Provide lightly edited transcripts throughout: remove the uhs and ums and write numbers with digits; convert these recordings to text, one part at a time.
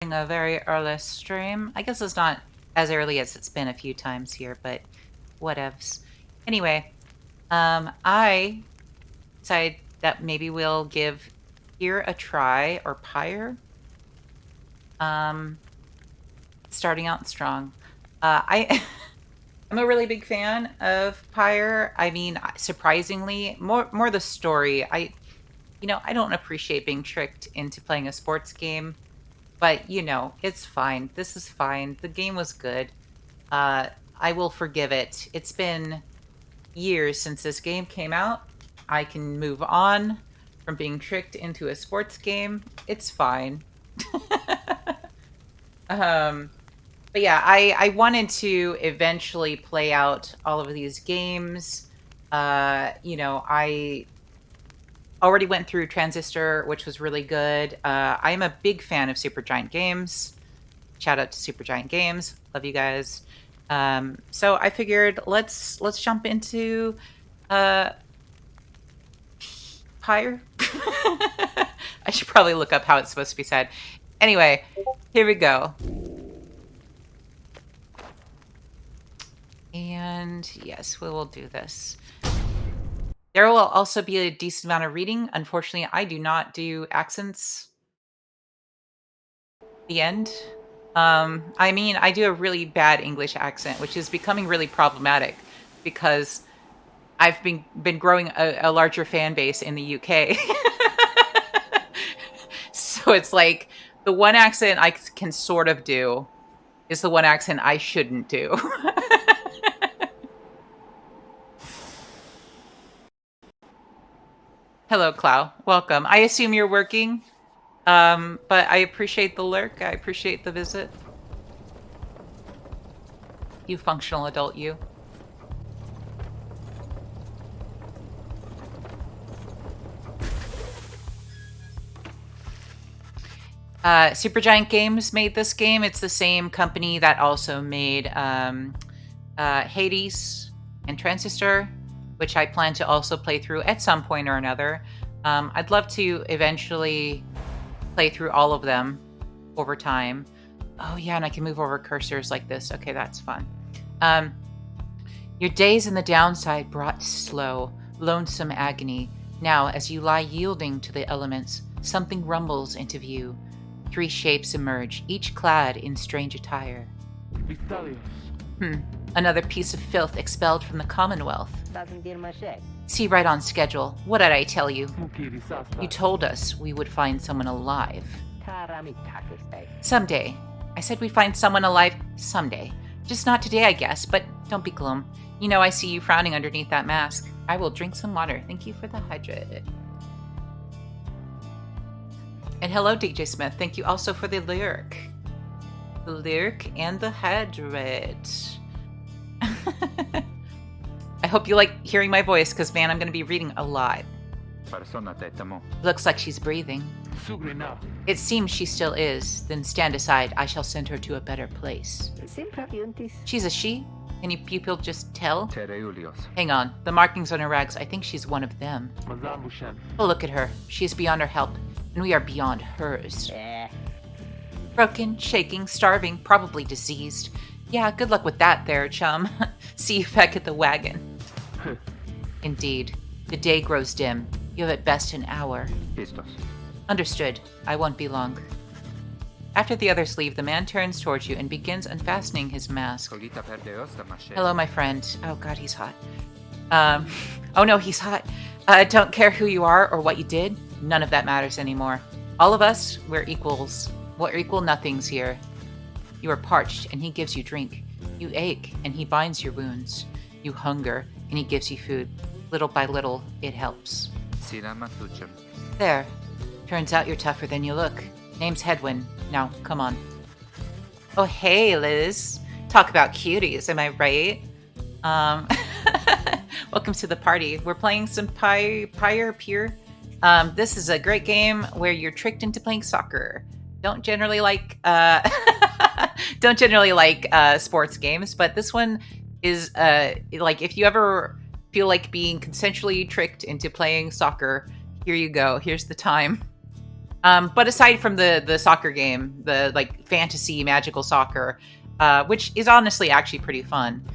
A very early stream. I guess it's not as early as it's been a few times here, but whatevs. Anyway, I decided that maybe we'll give Pyre a try, or Pyre. Starting out strong. I'm a really big fan of Pyre. I mean, surprisingly, more the story. I don't appreciate being tricked into playing a sports game. But, it's fine. This is fine. The game was good. I will forgive it. It's been years since this game came out. I can move on from being tricked into a sports game. It's fine. um, but yeah, I wanted to eventually play out all of these games. I already went through Transistor, which was really good. I am a big fan of Supergiant Games. Shout out to Supergiant Games. Love you guys. So I figured let's jump into Pyre. I should probably look up how it's supposed to be said. Anyway, here we go. And yes, we will do this. There will also be a decent amount of reading. Unfortunately, I do not do accents. The end. I mean, I do a really bad English accent, which is becoming really problematic because I've been growing a larger fan base in the UK. So it's like the one accent I can sort of do is the one accent I shouldn't do. Hello, Clow. Welcome. I assume you're working, but I appreciate the lurk. I appreciate the visit. You functional adult, you. Supergiant Games made this game. It's the same company that also made Hades and Transistor, which I plan to also play through at some point or another. I'd love to eventually play through all of them over time. Oh yeah, and I can move over cursors like this. Okay, that's fun. Your days in the downside brought slow, lonesome agony. Now, as you lie yielding to the elements, something rumbles into view. 3 shapes emerge, each clad in strange attire. Another piece of filth expelled from the Commonwealth. See right on schedule. What did I tell you? You told us we would find someone alive. Someday. I said we'd find someone alive someday. Just not today, I guess, but don't be glum. You know I see you frowning underneath that mask. I will drink some water. Thank you for the hydrate. And hello, DJ Smith. Thank you also for the lyric. The lyric and the hydrate. I hope you like hearing my voice, because, man, I'm going to be reading a lot. Looks like she's breathing. It seems she still is. Then stand aside. I shall send her to a better place. She's a she? Can you people just tell? Hang on. The markings on her rags, I think she's one of them. Oh, look at her. She is beyond our help, and we are beyond hers. Broken, shaking, starving, probably diseased. Yeah, good luck with that there, chum. See you back at the wagon. Indeed. The day grows dim. You have at best an hour. Understood. I won't be long. After the others leave, the man turns towards you and begins unfastening his mask. Hello, my friend. Oh god, he's hot. Oh no, he's hot. Don't care who you are or what you did. None of that matters anymore. All of us, we're equals. We're equal nothings here. You are parched, and he gives you drink. You ache, and he binds your wounds. You hunger, and he gives you food. Little by little, it helps. There. Turns out you're tougher than you look. Name's Hedwin. Now, come on. Oh, hey, Liz. Talk about cuties, am I right? Welcome to the party. We're playing some Pyre. This is a great game where you're tricked into playing soccer. Don't generally like sports games, but this one is like, if you ever feel like being consensually tricked into playing soccer, here you go. Here's the time. But aside from the soccer game, the like fantasy magical soccer, which is honestly actually pretty fun.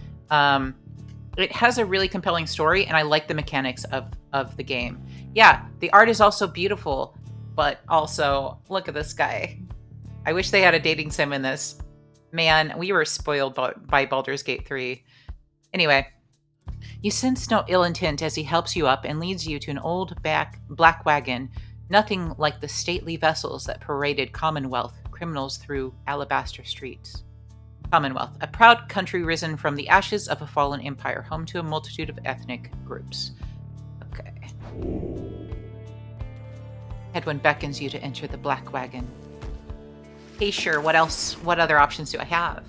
It has a really compelling story, and I like the mechanics of the game. Yeah, the art is also beautiful, but also look at this guy. I wish they had a dating sim in this. Man, we were spoiled by Baldur's Gate 3. Anyway, you sense no ill intent as he helps you up and leads you to an old black wagon, nothing like the stately vessels that paraded Commonwealth criminals through alabaster streets. Commonwealth, a proud country risen from the ashes of a fallen empire, home to a multitude of ethnic groups. Okay. Hedwyn beckons you to enter the black wagon. Hey, sure, what else? What other options do I have?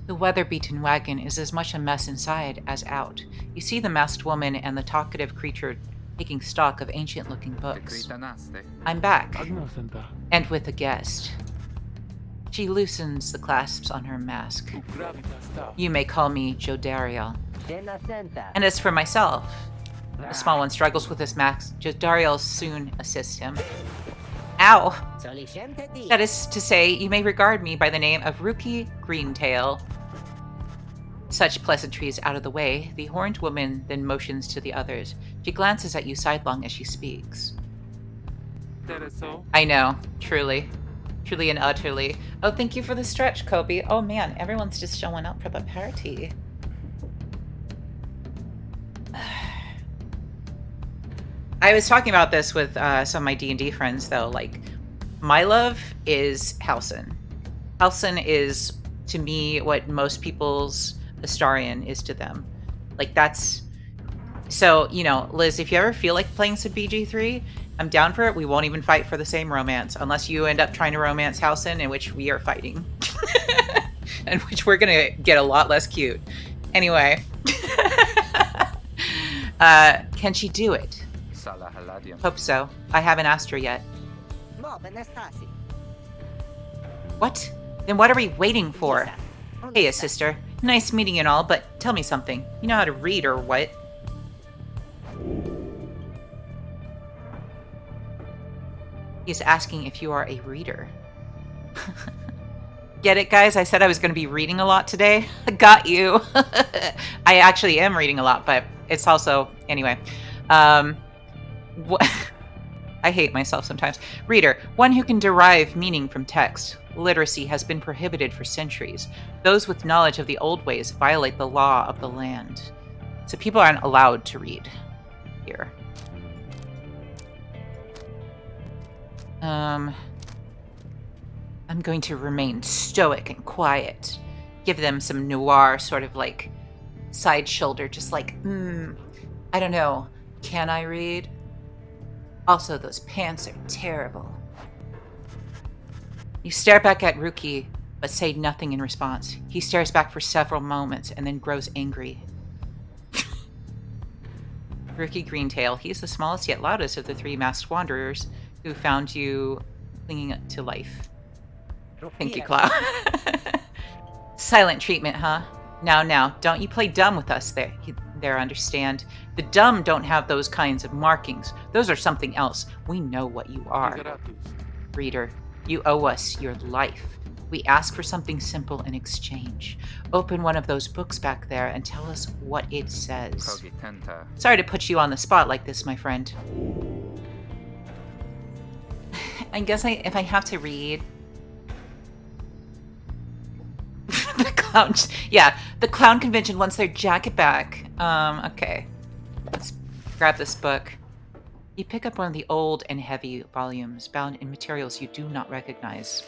The weather-beaten wagon is as much a mess inside as out. You see the masked woman and the talkative creature taking stock of ancient-looking books. I'm back, and with a guest. She loosens the clasps on her mask. You may call me Jodariel. And as for myself, the small one struggles with his mask. Jodariel soon assists him. Ow! That is to say, you may regard me by the name of Rookie Greentail. Such pleasantries out of the way, the horned woman then motions to the others. She glances at you sidelong as she speaks. That is so? I know, truly. Truly and utterly. Oh, thank you for the stretch, Kobe. Oh man, everyone's just showing up for the party. I was talking about this with some of my D&D friends, though. Like, my love is Halsin. Halsin is, to me, what most people's Astarion is to them. Like, that's... So, you know, Liz, if you ever feel like playing some BG3, I'm down for it. We won't even fight for the same romance, unless you end up trying to romance Halsin, in which we are fighting. In which we're gonna get a lot less cute. Anyway. Can she do it? Hope so. I haven't asked her yet. What? Then what are we waiting for? Hey, sister. Nice meeting and all, but tell me something. You know how to read or what? He's asking if you are a reader. Get it, guys? I said I was going to be reading a lot today. Got you. I actually am reading a lot, but it's also... Anyway. I hate myself sometimes. Reader, one who can derive meaning from text. Literacy has been prohibited for centuries. Those with knowledge of the old ways violate the law of the land. So people aren't allowed to read here. I'm going to remain stoic and quiet. Give them some noir sort of like side shoulder, just like, I don't know. Can I read? Also, those pants are terrible. You stare back at Ruki, but say nothing in response. He stares back for several moments and then grows angry. Ruki Greentail, he's the smallest yet loudest of the three masked wanderers who found you clinging to life. Thank you, Cloud. Silent treatment, huh? Now, don't you play dumb with us there, understand? The dumb don't have those kinds of markings. Those are something else. We know what you are. Reader, you owe us your life. We ask for something simple in exchange. Open one of those books back there and tell us what it says. Sorry to put you on the spot like this, my friend. I guess if I have to read... The clown... Yeah, the clown convention wants their jacket back. Okay. Let's grab this book. You pick up one of the old and heavy volumes bound in materials you do not recognize.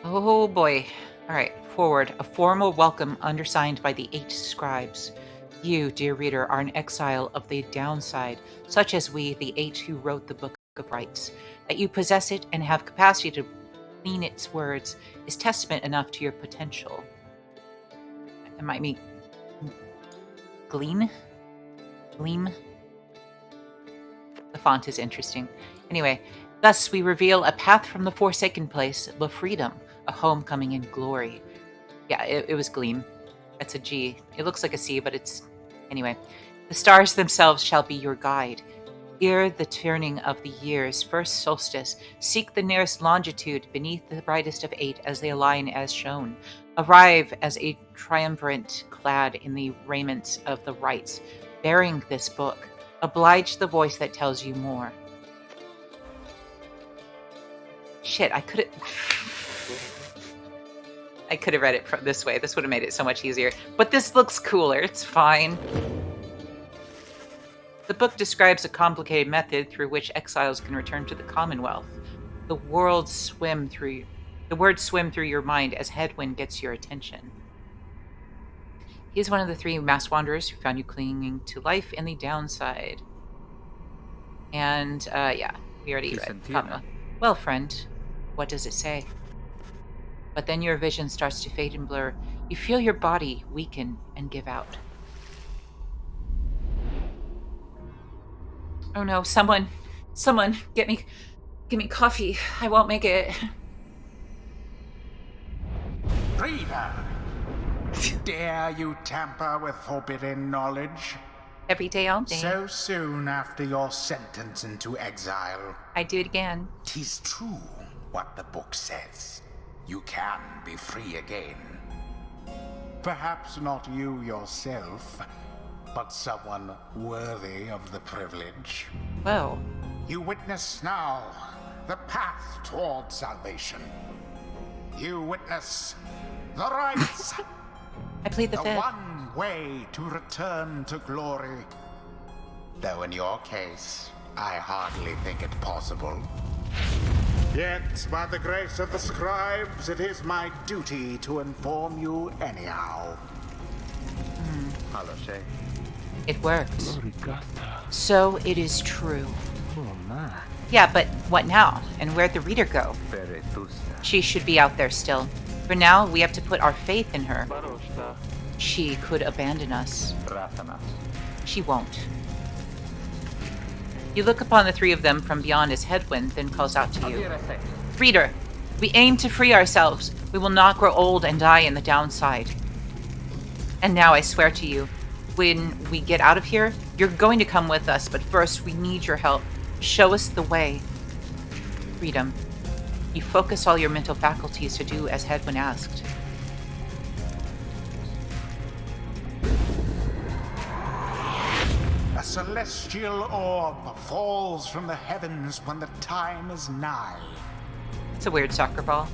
Oh boy. Alright, forward. A formal welcome undersigned by the 8 scribes. You, dear reader, are an exile of the downside, such as we, the 8 who wrote the Book of Rites. That you possess it and have capacity to glean its words is testament enough to your potential. It might mean... Glean? Gleam? The font is interesting. Anyway, thus we reveal a path from the Forsaken Place, the freedom, a homecoming in glory. Yeah, it was Gleam. That's a G. It looks like a C, but it's... Anyway. The stars themselves shall be your guide. Ere the turning of the year's first solstice, seek the nearest longitude beneath the brightest of 8 as they align as shown. Arrive as a triumvirate clad in the raiments of the rites, bearing this book. Oblige the voice that tells you more. Shit, I could have read it this way. This would have made it so much easier. But this looks cooler. It's fine. The book describes a complicated method through which exiles can return to the Commonwealth. The words swim through your mind as Headwind gets your attention. He is one of the 3 masked wanderers who found you clinging to life in the downside. And, yeah, we already read Commonwealth. Well, friend, what does it say? But then your vision starts to fade and blur. You feel your body weaken and give out. Oh no, someone, get me coffee. I won't make it. Reader, dare you tamper with forbidden knowledge? Every day, all day. So soon after your sentence into exile. I do it again. 'Tis true what the book says. You can be free again. Perhaps not you yourself, but someone worthy of the privilege. Whoa. You witness now the path toward salvation. You witness the rights. I plead the fifth. One way to return to glory. Though in your case, I hardly think it possible. Yet, by the grace of the scribes, it is my duty to inform you anyhow. It worked. So it is true. Yeah, but what now? And where'd the reader go? She should be out there still. For now, we have to put our faith in her. She could abandon us. She won't. You look upon the 3 of them from beyond as Headwind, then calls out to you. Reader, we aim to free ourselves. We will not grow old and die in the downside. And now I swear to you, when we get out of here, you're going to come with us, but first we need your help. Show us the way. Freedom. You focus all your mental faculties to do as Headwind asked. A celestial orb falls from the heavens when the time is nigh. It's a weird soccer ball.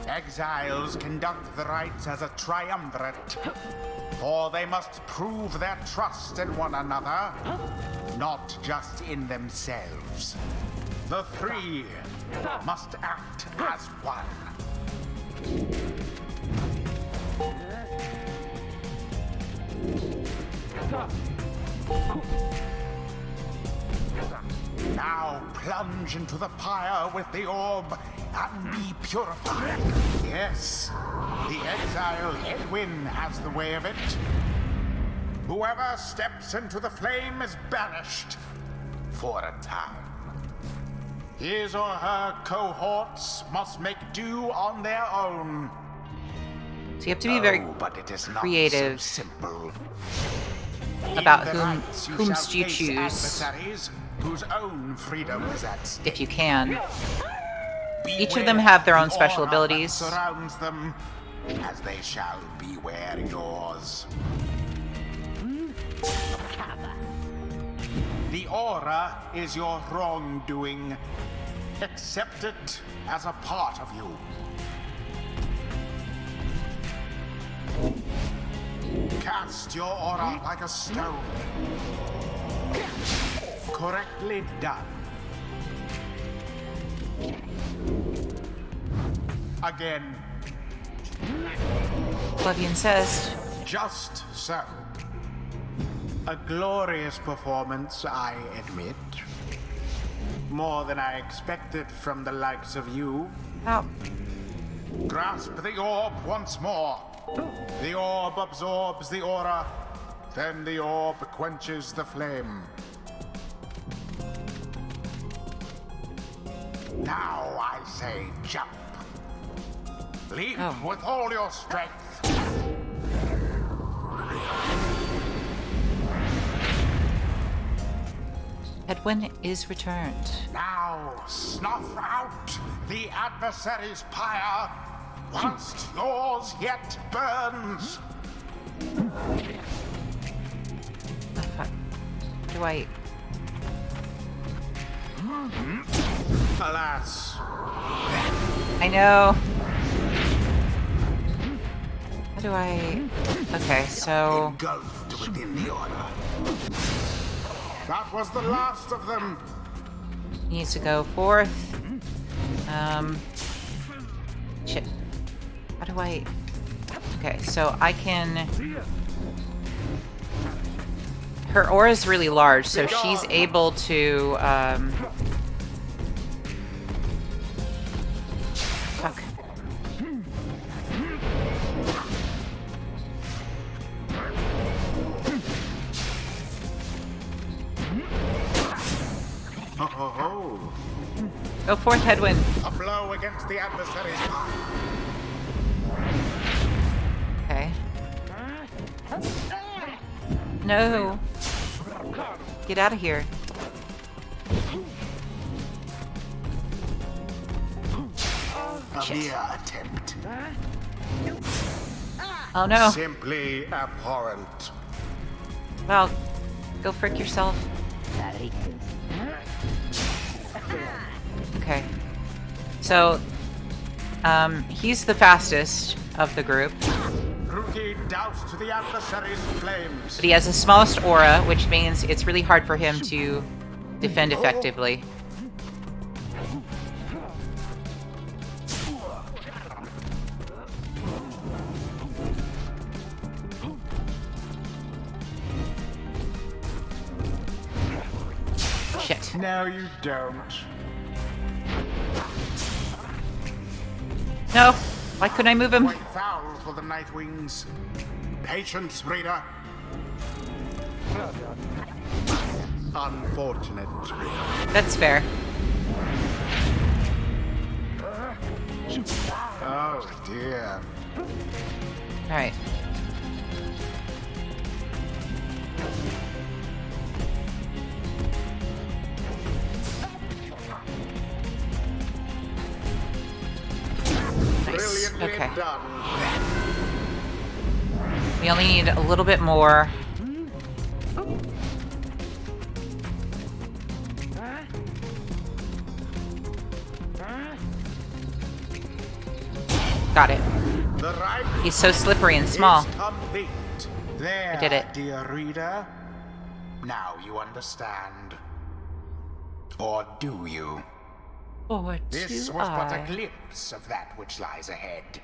Exiles conduct the rites as a triumvirate, for they must prove their trust in one another, not just in themselves. The 3 must act as one. Now plunge into the pyre with the orb and be purified. Yes, the exile Headwind has the way of it. Whoever steps into the flame is banished for a time. His or her cohorts must make do on their own. So you have to be very but it is creative not so simple. About whom you choose, whose own freedom is at stake. if you can. Each of them have their own special abilities. Surrounds them, as they shall beware yours. The aura is your wrongdoing. Accept it as a part of you. Cast your aura like a stone. Correctly done. Again. Flavian says. Just so. A glorious performance, I admit. More than I expected from the likes of you. Oh. Grasp the orb once more. The orb absorbs the aura. Then the orb quenches the flame. Now I say jump. Leap with all your strength. Hedwyn is returned. Now snuff out the adversary's pyre, whilst yours yet burns. Oh, fuck. Do I... Alas. I know. How do I... Okay, so... Engulfed within the order. That was the last of them. He needs to go forth. Shit. How do I... Okay, so I can... Her aura is really large, so she's able to, Fuck. Oh. Go forth, Hedwyn. A blow against the adversary's power. Okay. No. Get out of here. A mere attempt. Oh no. Simply abhorrent. Well, go frick yourself. Okay. So, he's the fastest of the group. Rookie doused to the adversary's flames. But he has the smallest aura, which means it's really hard for him to defend effectively. Shit. No, you don't. No. Why couldn't I move him? Quite foul for the Nightwings. Patience, reader. Unfortunate, reader. That's fair. Oh, dear. Alright. Nice. Brilliantly Okay. done. We only need a little bit more. Got it. The right He's so slippery and small. is complete. There, I did it. dear reader. Now you understand. Or do you? Or This was but a glimpse of that which lies ahead.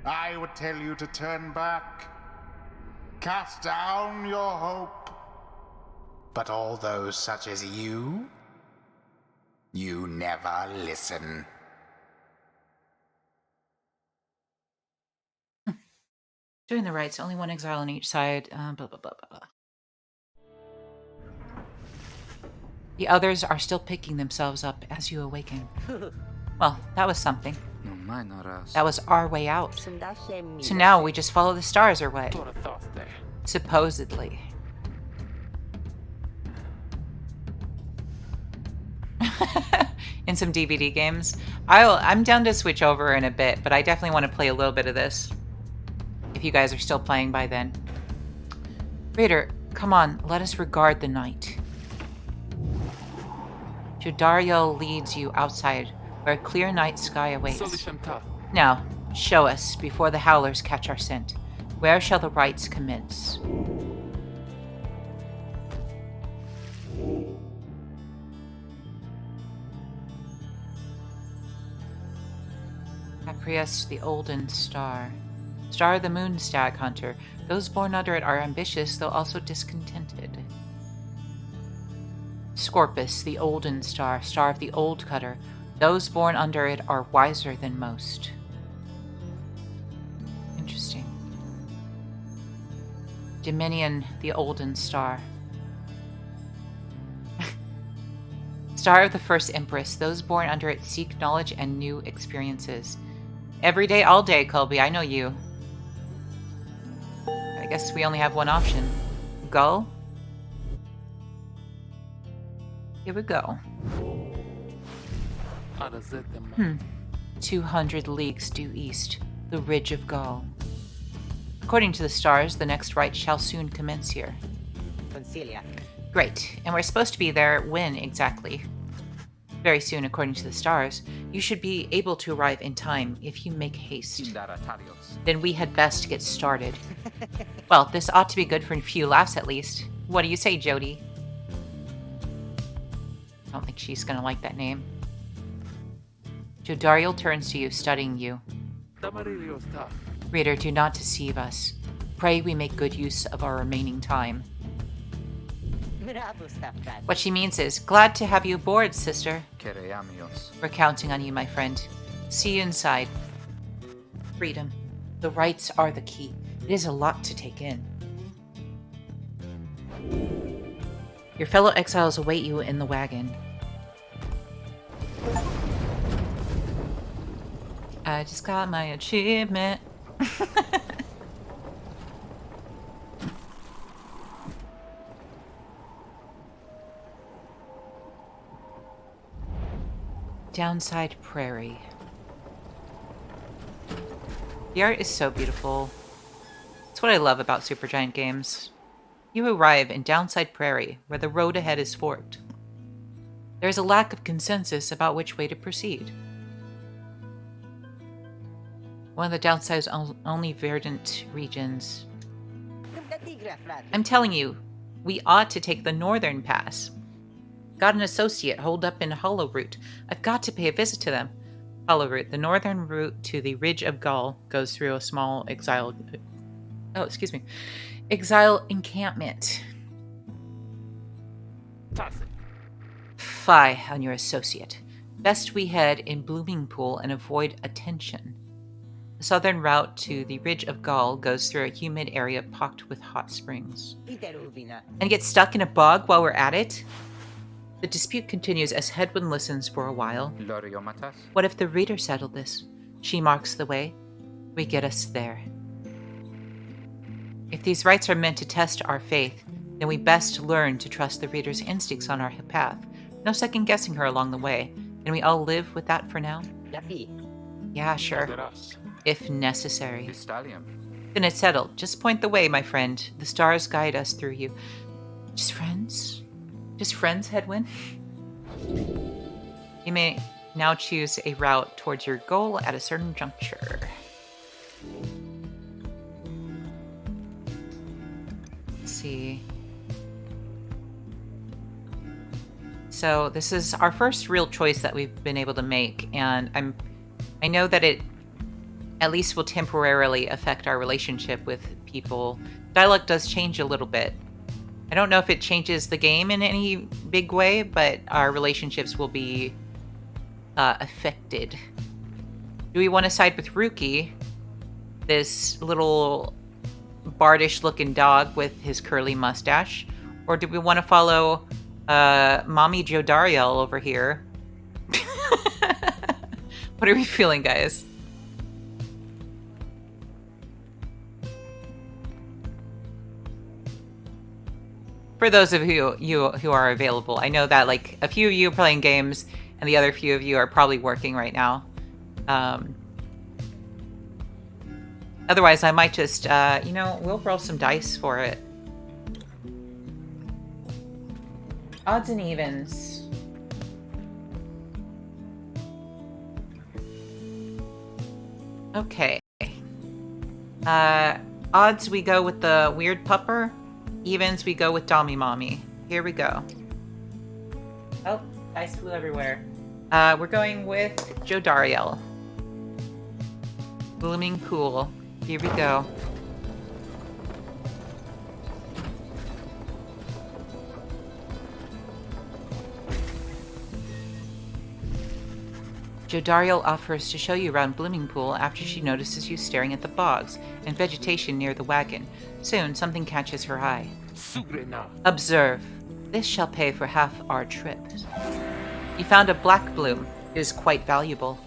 I would tell you to turn back, cast down your hope. But all those such as you never listen. Doing the rights, only one exile on each side. Blah, blah, blah, blah, blah. The others are still picking themselves up as you awaken. Well, that was something. That was our way out. So now we just follow the stars or what? Supposedly. In some DVD games. I'm down to switch over in a bit, but I definitely want to play a little bit of this. If you guys are still playing by then. Reader, come on, let us regard the night. Jodariel leads you outside, where a clear night sky awaits. Now, show us, before the howlers catch our scent. Where shall the rites commence? Caprius, the Olden Star. Star of the Moon Stag Hunter. Those born under it are ambitious, though also discontented. Scorpus, the Olden Star, Star of the Old Cutter. Those born under it are wiser than most. Interesting. Dominion, the Olden Star. Star of the First Empress. Those born under it seek knowledge and new experiences. Every day, all day, Colby. I know you. I guess we only have one option. Gull? Here we go. 200 leagues due east, the ridge of Gaul. According to the stars, the next rite shall soon commence here. Concilia. Great. And we're supposed to be there when exactly? Very soon, according to the stars. You should be able to arrive in time if you make haste. Then we had best get started. Well, this ought to be good for a few laughs at least. What do you say, Jody? I don't think she's gonna like that name. Jodariel turns to you, studying you. Reader, do not deceive us. Pray we make good use of our remaining time. What she means is, glad to have you aboard, sister. We're counting on you, my friend. See you inside. Freedom. The rights are the key. It is a lot to take in. Your fellow exiles await you in the wagon. I just got my achievement. Downside Prairie. The art is so beautiful. It's what I love about Supergiant games. You arrive in Downside Prairie, where the road ahead is forked. There is a lack of consensus about which way to proceed. One of the Downside's only verdant regions. I'm telling you, we ought to take the northern pass. Got an associate holed up in Hollowroot. I've got to pay a visit to them. Hollowroot, the northern route to the Ridge of Gaul, goes through a small exile encampment. Fie on your associate. Best we head in Blooming Pool and avoid attention. The southern route to the Ridge of Gaul goes through a humid area pocked with hot springs. And get stuck in a bog while we're at it? The dispute continues as Hedwyn listens for a while. What if the reader settled this? She marks the way. We get us there. If these rites are meant to test our faith, then we best learn to trust the reader's instincts on our path. No second guessing her along the way. Can we all live with that for now? Yeah, sure. If necessary. Then it's settled. Just point the way, my friend. The stars guide us through you. Just friends? Just friends, Hedwyn? You may now choose a route towards your goal at a certain juncture. Let's see. So this is our first real choice that we've been able to make, and I know that it at least will temporarily affect our relationship with people. Dialogue does change a little bit. I don't know if it changes the game in any big way, but our relationships will be affected. Do we want to side with Ruki, this little bardish-looking dog with his curly mustache? Or do we want to follow Mommy Jodariel over here? What are we feeling, guys? For those of you who are available, I know that like a few of you are playing games and the other few of you are probably working right now. Otherwise, I might just, we'll roll some dice for it. Odds and evens. Okay. Odds, we go with the weird pupper. Evens, we go with Dommy Mommy. Here we go. Oh, dice flew everywhere. We're going with Jodariel. Blooming Pool. Here we go. Jodariel offers to show you around Blooming Pool after she notices you staring at the bogs and vegetation near the wagon. Soon, something catches her eye. Observe. This shall pay for half our trip. You found a black bloom. It is quite valuable.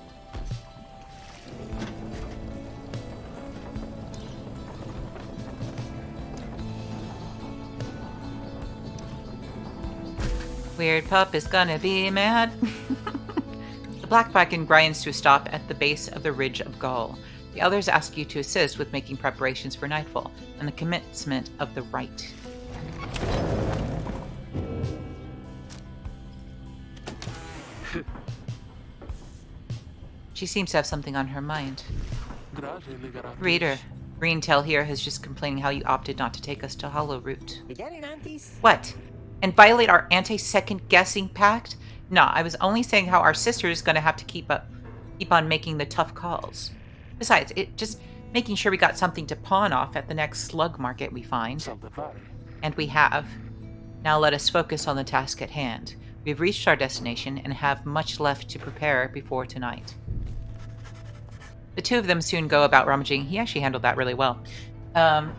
Weird pup is gonna be mad. The black wagon grinds to a stop at the base of the Ridge of Gaul. The others ask you to assist with making preparations for nightfall and the commencement of the rite. She seems to have something on her mind. Reader, Greentail here has just complaining how you opted not to take us to Hollow Root. What? And violate our anti-second guessing pact? No, I was only saying how our sister is going to have to keep on making the tough calls. Besides, it just making sure we got something to pawn off at the next slug market we find. And we have. Now let us focus on the task at hand. We've reached our destination and have much left to prepare before tonight. The two of them soon go about rummaging. He actually handled that really well. At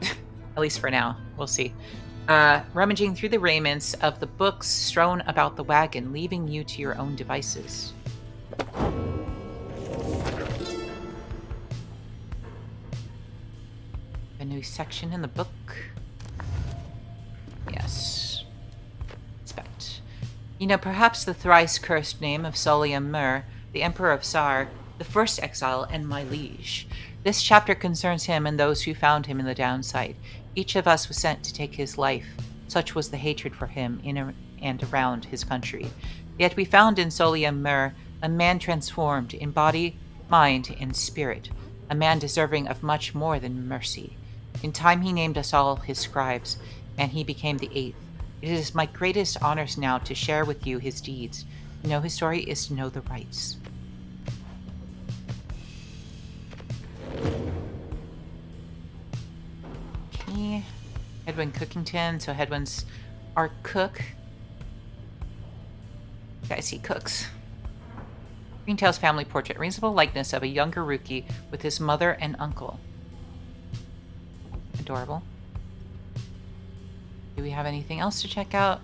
least for now. We'll see. Rummaging through the raiments of the books strewn about the wagon, leaving you to your own devices. A new section in the book. Yes. Inspect. You know, perhaps the thrice-cursed name of Solium Mur, the Emperor of Sar, the first exile, and my liege. This chapter concerns him and those who found him in the downside. Each of us was sent to take his life. Such was the hatred for him in and around his country. Yet we found in Solium Mur a man transformed in body, mind, and spirit, a man deserving of much more than mercy. In time he named us all his scribes, and he became the eighth. It is my greatest honors now to share with you his deeds. To know his story is to know the rights. Okay. Hedwyn Cookington, so Hedwyn's our cook. Guys, he cooks. Greentail's family portrait, reasonable likeness of a younger Rookie with his mother and uncle. Adorable. Do we have anything else to check out?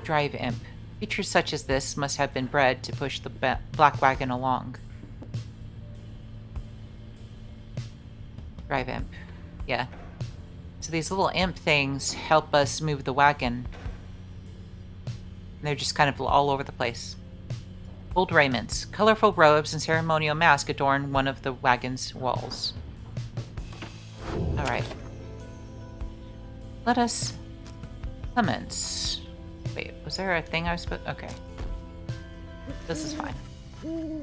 Drive Imp. Creatures such as this must have been bred to push the black wagon along. Drive Imp. Yeah. So these little imp things help us move the wagon. And they're just kind of all over the place. Old raiments. Colorful robes and ceremonial mask adorn one of the wagon's walls. Alright. Let us commence. Wait, was there a thing I was supposed... Okay. This is fine.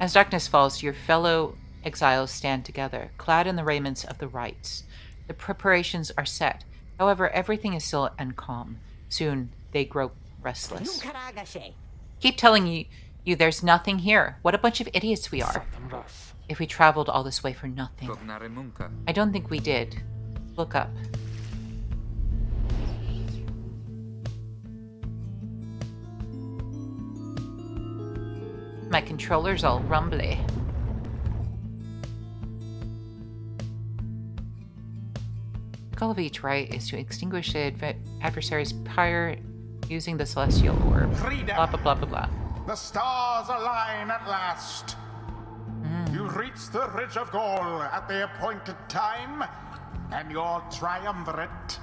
As darkness falls, your fellow exiles stand together, clad in the raiments of the rites. The preparations are set. However, everything is still uncalm. Soon, they grow restless. Keep telling you there's nothing here. What a bunch of idiots we are. If we traveled all this way for nothing. I don't think we did. Look up. My controller's all rumbly. The goal of each rite is to extinguish the adversary's pyre using the celestial orb. Blah, blah, blah, blah, blah. The stars align at last. You reach the Ridge of Gaul at the appointed time, and your triumvirate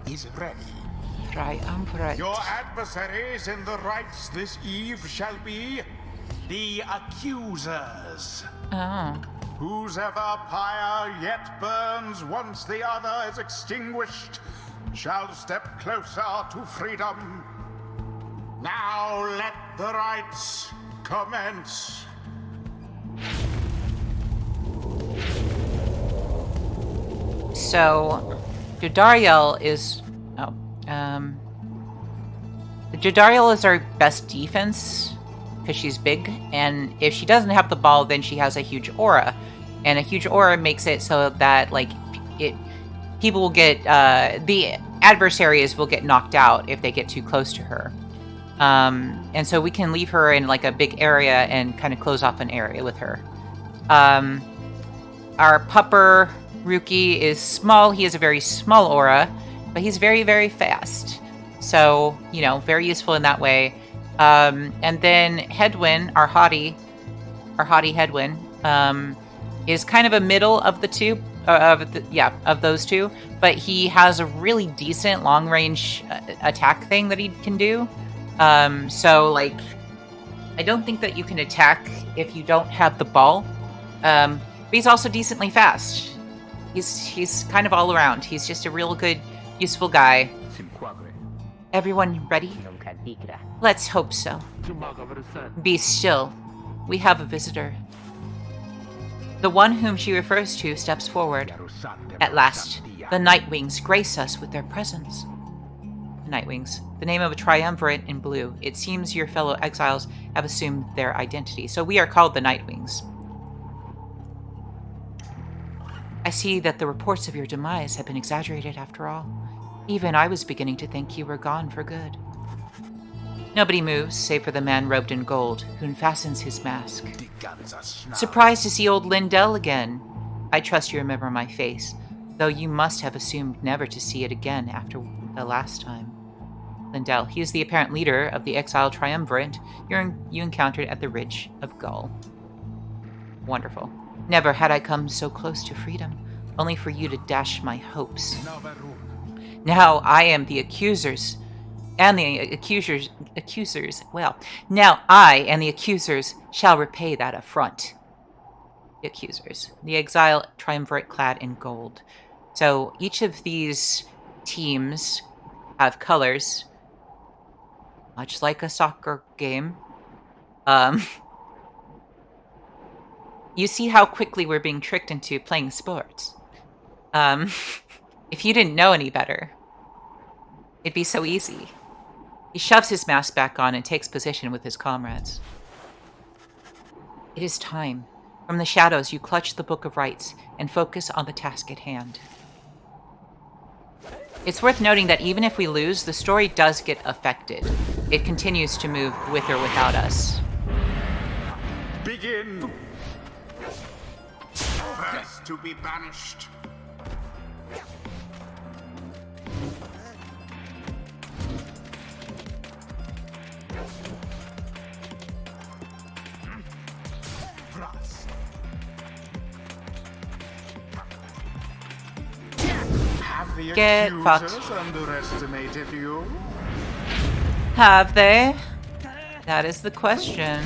is ready. Triumvirate. Your adversaries in the rites this eve shall be the accusers. Oh. Whose ever pyre yet burns once the other is extinguished shall step closer to freedom. Now let the rites commence. So, Jodariel is... Oh. The Jodariel is our best defense, because she's big, and if she doesn't have the ball, then she has a huge aura. And a huge aura makes it so that, like, people will get... the adversaries will get knocked out if they get too close to her. And so we can leave her in, like, a big area and kind of close off an area with her. Our pupper... Rookie is small. He has a very small aura, but he's very, very fast. So, you know, very useful in that way. And then Hedwyn, our hottie Hedwyn, is kind of a middle of the two, of those two. But he has a really decent long-range attack thing that he can do. So, like, I don't think that you can attack if you don't have the ball. But he's also decently fast. He's kind of all around. He's just a real good, useful guy. Everyone ready? Let's hope so. Be still. We have a visitor. The one whom she refers to steps forward. At last, the Nightwings grace us with their presence. The Nightwings, the name of a triumvirate in blue. It seems your fellow exiles have assumed their identity, so we are called the Nightwings. I see that the reports of your demise have been exaggerated after all. Even I was beginning to think you were gone for good. Nobody moves, save for the man robed in gold, who unfastens his mask. Surprised to see old Lindell again. I trust you remember my face, though you must have assumed never to see it again after the last time. Lindell, he is the apparent leader of the exile triumvirate you encountered at the Ridge of Gull. Wonderful. Never had I come so close to freedom, only for you to dash my hopes. Now I am the accusers, and the accusers, now I and the accusers shall repay that affront. The accusers, the exile triumvirate clad in gold. So each of these teams have colors, much like a soccer game. You see how quickly we're being tricked into playing sports. If you didn't know any better, it'd be so easy. He shoves his mask back on and takes position with his comrades. It is time. From the shadows, you clutch the Book of Rites and focus on the task at hand. It's worth noting that even if we lose, the story does get affected. It continues to move with or without us. Begin! First to be banished. Have the Get accusers fucked. underestimated you? Have they? That is the question.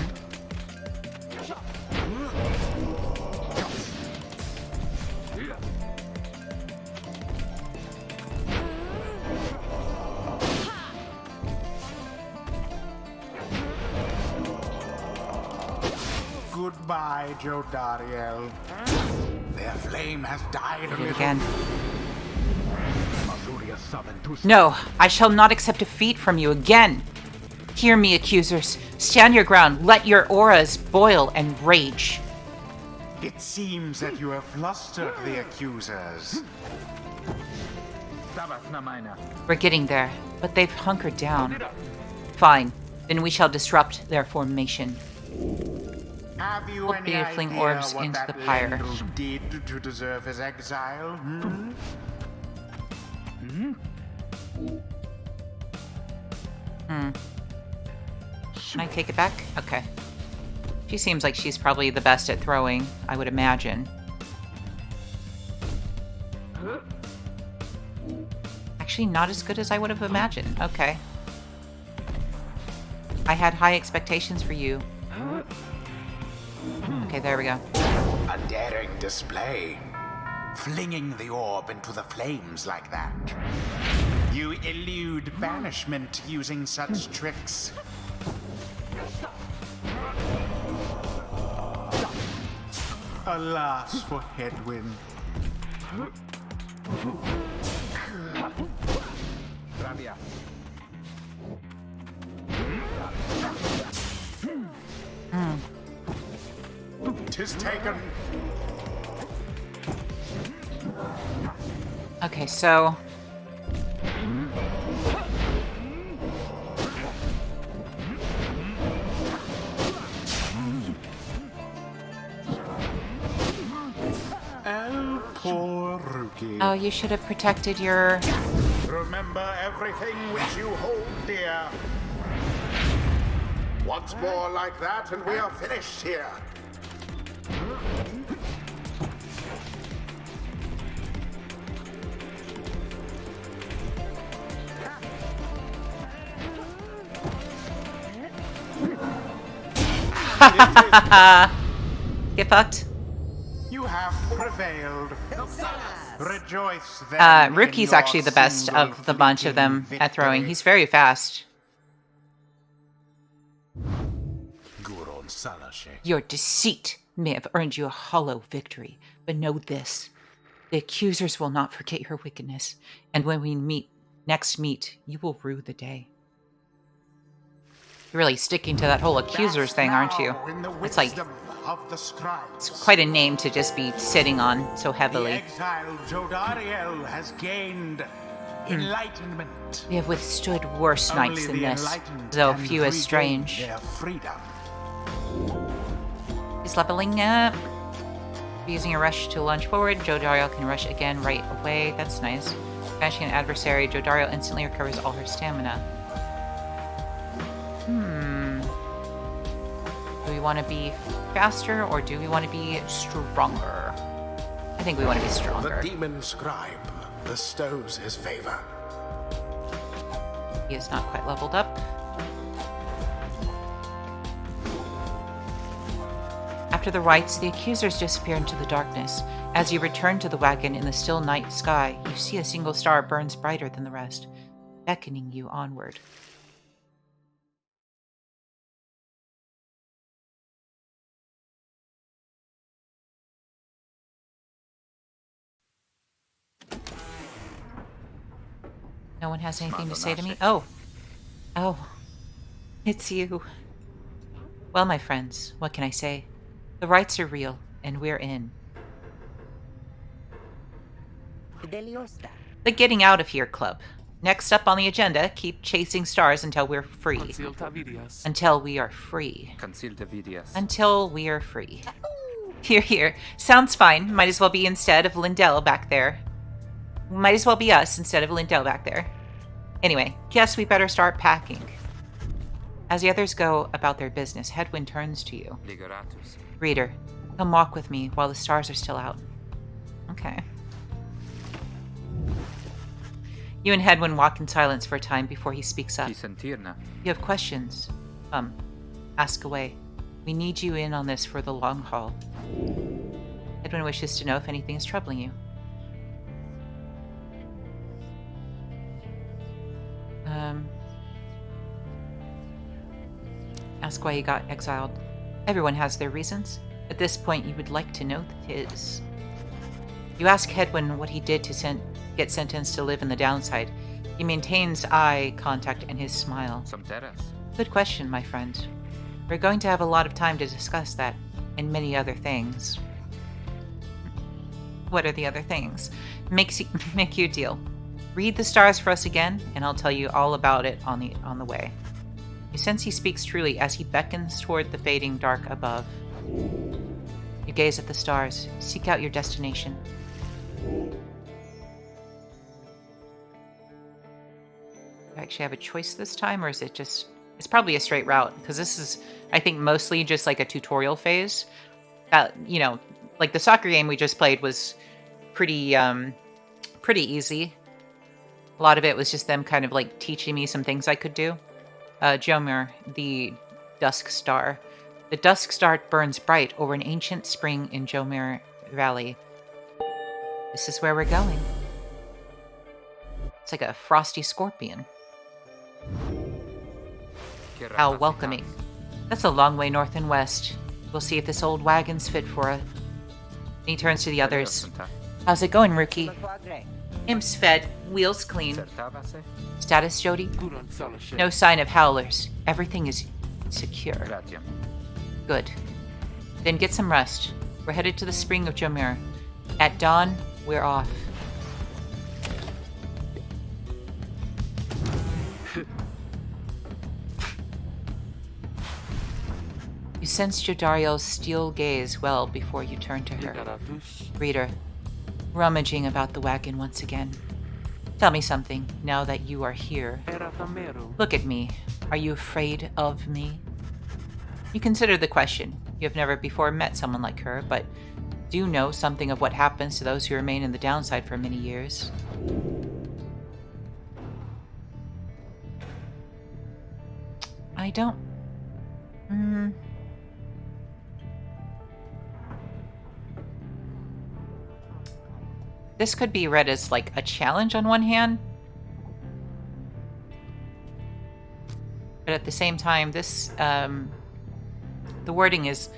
Goodbye, Joe Dariel. Their flame has died a little. Again. No, I shall not accept defeat from you again. Hear me, accusers. Stand your ground. Let your auras boil and rage. It seems that you have flustered the accusers. We're getting there, but they've hunkered down. Fine, then we shall disrupt their formation. Have you We'll any be idea fling orbs what into that the pyre. Lendl did to deserve his exile? Can I take it back? Okay. She seems like she's probably the best at throwing, I would imagine. Actually, not as good as I would have imagined. Okay. I had high expectations for you. Okay, there we go. A daring display. Flinging the orb into the flames like that. You elude banishment using such tricks. Alas for Headwind. Tis taken. Okay, so... Poor Rookie. Oh, you should have protected your... Remember everything which you hold dear. Once more like that and we are finished here. Get fucked. You have prevailed. Rejoice then. Rookie's actually the best of the bunch of them at throwing. He's very fast. Your deceit may have earned you a hollow victory, but know this. The accusers will not forget your wickedness, and when we next meet, you will rue the day. You're really sticking to that whole accusers thing, aren't you? It's like, it's quite a name to just be sitting on so heavily. The exiled Jodariel has gained enlightenment. We have withstood worse nights than this, though few as strange. Their freedom. He's leveling up. Using a rush to lunge forward, Jodariel can rush again right away. That's nice. Smashing an adversary, Jodariel instantly recovers all her stamina. Do we want to be faster or do we want to be stronger? I think we want to be stronger. The demon scribe bestows his favor. He is not quite leveled up. After the rites, the accusers disappear into the darkness. As you return to the wagon in the still night sky, you see a single star burns brighter than the rest, beckoning you onward. No one has anything to say to me? Oh. It's you. Well, my friends, what can I say? The rites are real, and we're in. The Getting Out of Here Club. Next up on the agenda, keep chasing stars until we're free. Until we are free. Until we are free. Here. Sounds fine. Might as well be instead of Lindell back there. Might as well be us instead of Lindell back there. Anyway, guess we better start packing. As the others go about their business, Hedwyn turns to you. Reader, come walk with me while the stars are still out. Okay. You and Hedwyn walk in silence for a time before he speaks up. You have questions? Ask away. We need you in on this for the long haul. Hedwyn wishes to know if anything is troubling you. Ask why he got exiled. Everyone has their reasons. At this point, you would like to know his. You ask Hedwyn what he did to get sentenced to live in the downside. He maintains eye contact and his smile. Good question, my friend. We're going to have a lot of time to discuss that, and many other things. What are the other things? Make you a deal. Read the stars for us again, and I'll tell you all about it on the way. You sense he speaks truly as he beckons toward the fading dark above. You gaze at the stars. Seek out your destination. Do I actually have a choice this time, or is it just... It's probably a straight route, because this is, I think, mostly just like a tutorial phase. You know, like the soccer game we just played was pretty easy. A lot of it was just them kind of like teaching me some things I could do. Jomir, the Dusk Star. The Dusk Star burns bright over an ancient spring in Jomir Valley. This is where we're going. It's like a frosty scorpion. How welcoming. That's a long way north and west. We'll see if this old wagon's fit for it. He turns to the others. How's it going, Rookie? Imp's fed, wheels clean. Status, Jody? No sign of howlers. Everything is secure. Good. Then get some rest. We're headed to the spring of Jomir. At dawn, we're off. You sense Jodariel's steel gaze well before you turn to her. Reader, rummaging about the wagon once again. Tell me something, now that you are here. Look at me. Are you afraid of me? You consider the question. You have never before met someone like her, but do know something of what happens to those who remain in the downside for many years. I don't... This could be read as like a challenge on one hand. But at the same time, this, the wording is,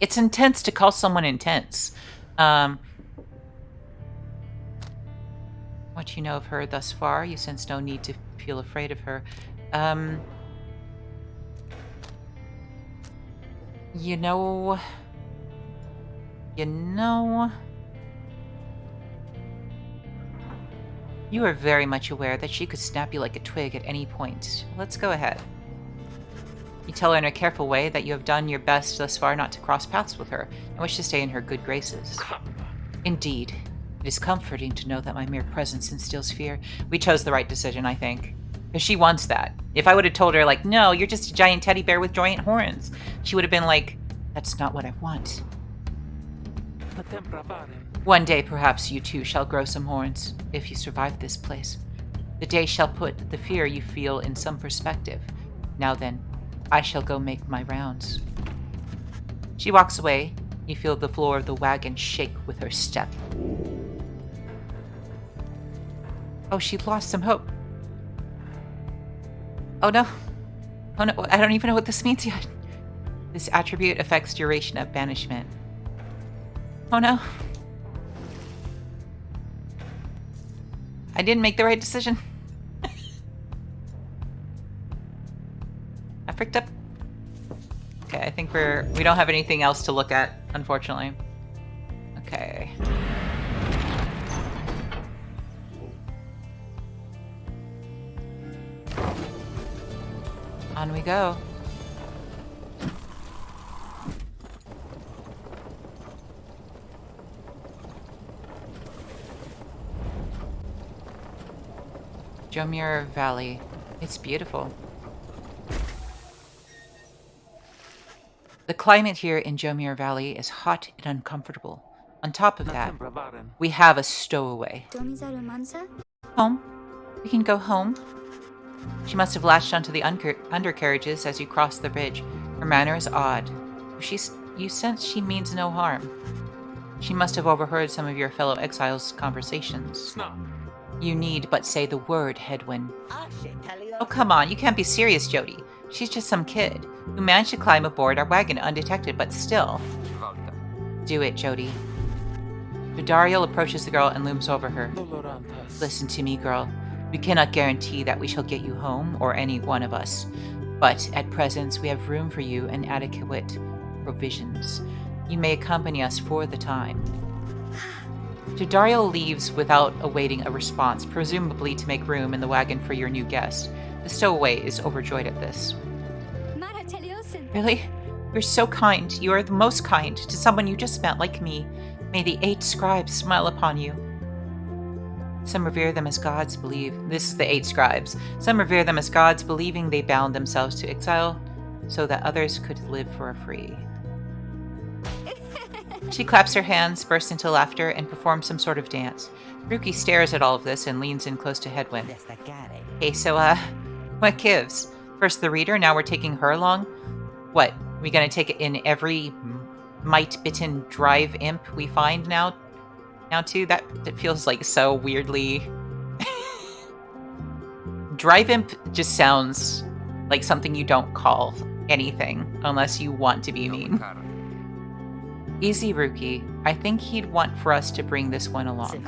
it's intense to call someone intense. What you know of her thus far, you sense no need to feel afraid of her. You know... You are very much aware that she could snap you like a twig at any point. Let's go ahead. You tell her in a careful way that you have done your best thus far not to cross paths with her, and wish to stay in her good graces. Indeed. It is comforting to know that my mere presence instills fear. We chose the right decision, I think. Because she wants that. If I would have told her, like, no, you're just a giant teddy bear with giant horns, she would have been like, that's not what I want. One day, perhaps you too shall grow some horns, if you survive this place. The day shall put the fear you feel in some perspective. Now then, I shall go make my rounds. She walks away. You feel the floor of the wagon shake with her step. Oh, she lost some hope. Oh no. Oh no, I don't even know what this means yet. This attribute affects duration of banishment. Oh no. I didn't make the right decision. I freaked up. Okay, I think we don't have anything else to look at, unfortunately. Okay. On we go. Jomir Valley. It's beautiful. The climate here in Jomir Valley is hot and uncomfortable. On top of that, we have a stowaway. Home? We can go home? She must have latched onto the undercarriages as you cross the bridge. Her manner is odd. You sense she means no harm. She must have overheard some of your fellow exiles' conversations. You need but say the word, Hedwyn. Oh, come on, you can't be serious, Jody. She's just some kid who managed to climb aboard our wagon undetected, but still. Do it, Jody. Dariel approaches the girl and looms over her. Listen to me, girl. We cannot guarantee that we shall get you home, or any one of us. But at present, we have room for you and adequate provisions. You may accompany us for the time. Dariel leaves without awaiting a response, presumably to make room in the wagon for your new guest. The stowaway is overjoyed at this. Really? You're so kind. You are the most kind to someone you just met like me. May the 8 scribes smile upon you. Some revere them as gods, This is the 8 scribes. Some revere them as gods, believing they bound themselves to exile so that others could live for free. She claps her hands, bursts into laughter, and performs some sort of dance. Ruki stares at all of this and leans in close to Hedwyn. Hey, so, what gives? First the reader, now we're taking her along? What, we gonna take it in every mite-bitten drive imp we find now too? That feels like so weirdly... Drive imp just sounds like something you don't call anything, unless you want to be mean. Easy, Ruki. I think he'd want for us to bring this one along.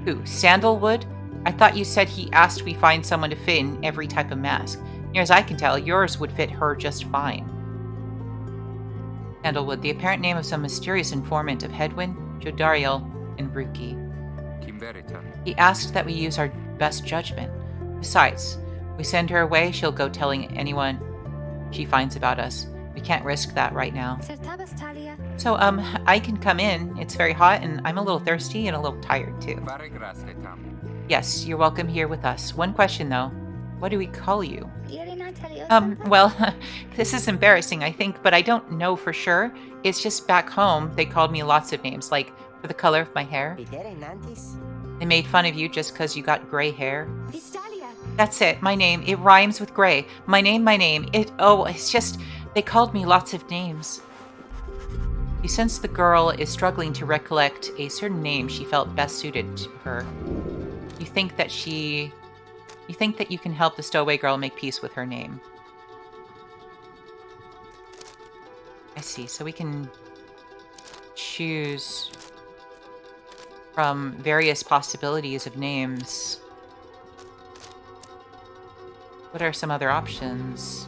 Who, Sandalwood? I thought you said he asked we find someone to fit in every type of mask. Near as I can tell, yours would fit her just fine. Sandalwood, the apparent name of some mysterious informant of Hedwyn, Jodariel, and Ruki. He asked that we use our best judgment. Besides, we send her away, she'll go telling anyone she finds about us. We can't risk that right now. So, I can come in. It's very hot, and I'm a little thirsty and a little tired, too. Yes, you're welcome here with us. One question, though. What do we call you? Well, this is embarrassing, I think, but I don't know for sure. It's just back home, they called me lots of names, like for the color of my hair. They made fun of you just because you got gray hair. That's it, my name. It rhymes with gray. My name. It's just, they called me lots of names. You sense the girl is struggling to recollect a certain name she felt best suited to her. You think that you can help the stowaway girl make peace with her name. I see. So we can choose from various possibilities of names. What are some other options?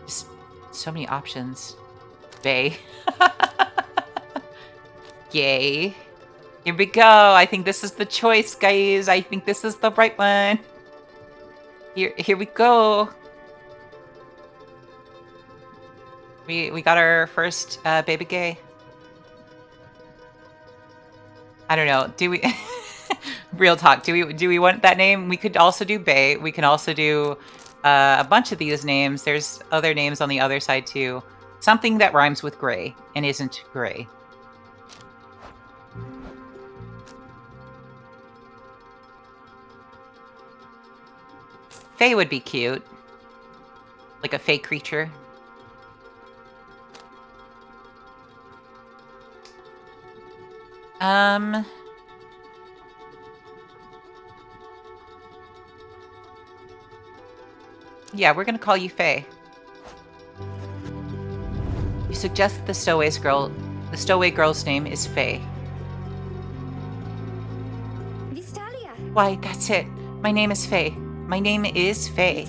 Just so many options. Bay. Yay. Here we go. I think this is the choice, guys. I think this is the right one. Here we go. We got our first baby gay. I don't know. Do we real talk? Do we want that name? We could also do Bay. We can also do a bunch of these names. There's other names on the other side too. Something that rhymes with gray and isn't gray. Fae would be cute. Like a fae creature. Yeah, we're gonna call you Faye. You suggest that the stowaway girl's name is Faye. Why, that's it. My name is Faye. My name is Faye.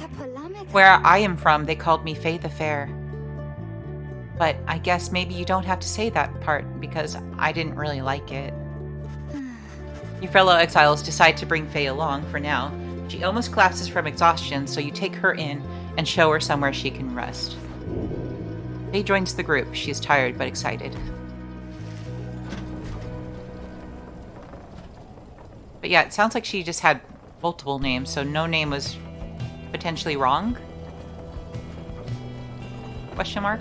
Where I am from, they called me Faye the Fair. But I guess maybe you don't have to say that part because I didn't really like it. Your fellow exiles decide to bring Faye along for now. She almost collapses from exhaustion, so you take her in and show her somewhere she can rest. Faye joins the group. She is tired but excited. But yeah, it sounds like she just had multiple names, so no name was potentially wrong? Question mark?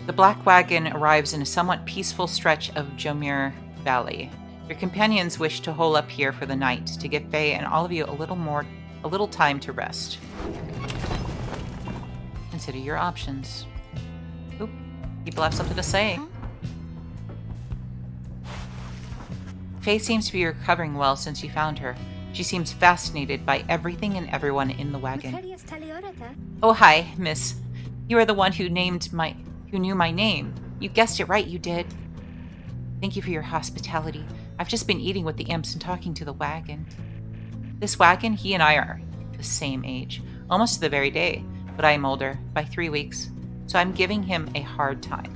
The black wagon arrives in a somewhat peaceful stretch of Jomir Valley. Your companions wish to hole up here for the night to give Faye and all of you a little time to rest. Consider your options. Oop, people have something to say. Faye seems to be recovering well since you found her. She seems fascinated by everything and everyone in the wagon. Oh, hi, miss. You are the one who knew my name. You guessed it right, you did. Thank you for your hospitality. I've just been eating with the imps and talking to the wagon. This wagon, he and I are the same age, almost to the very day, but I am older, by 3 weeks, so I'm giving him a hard time.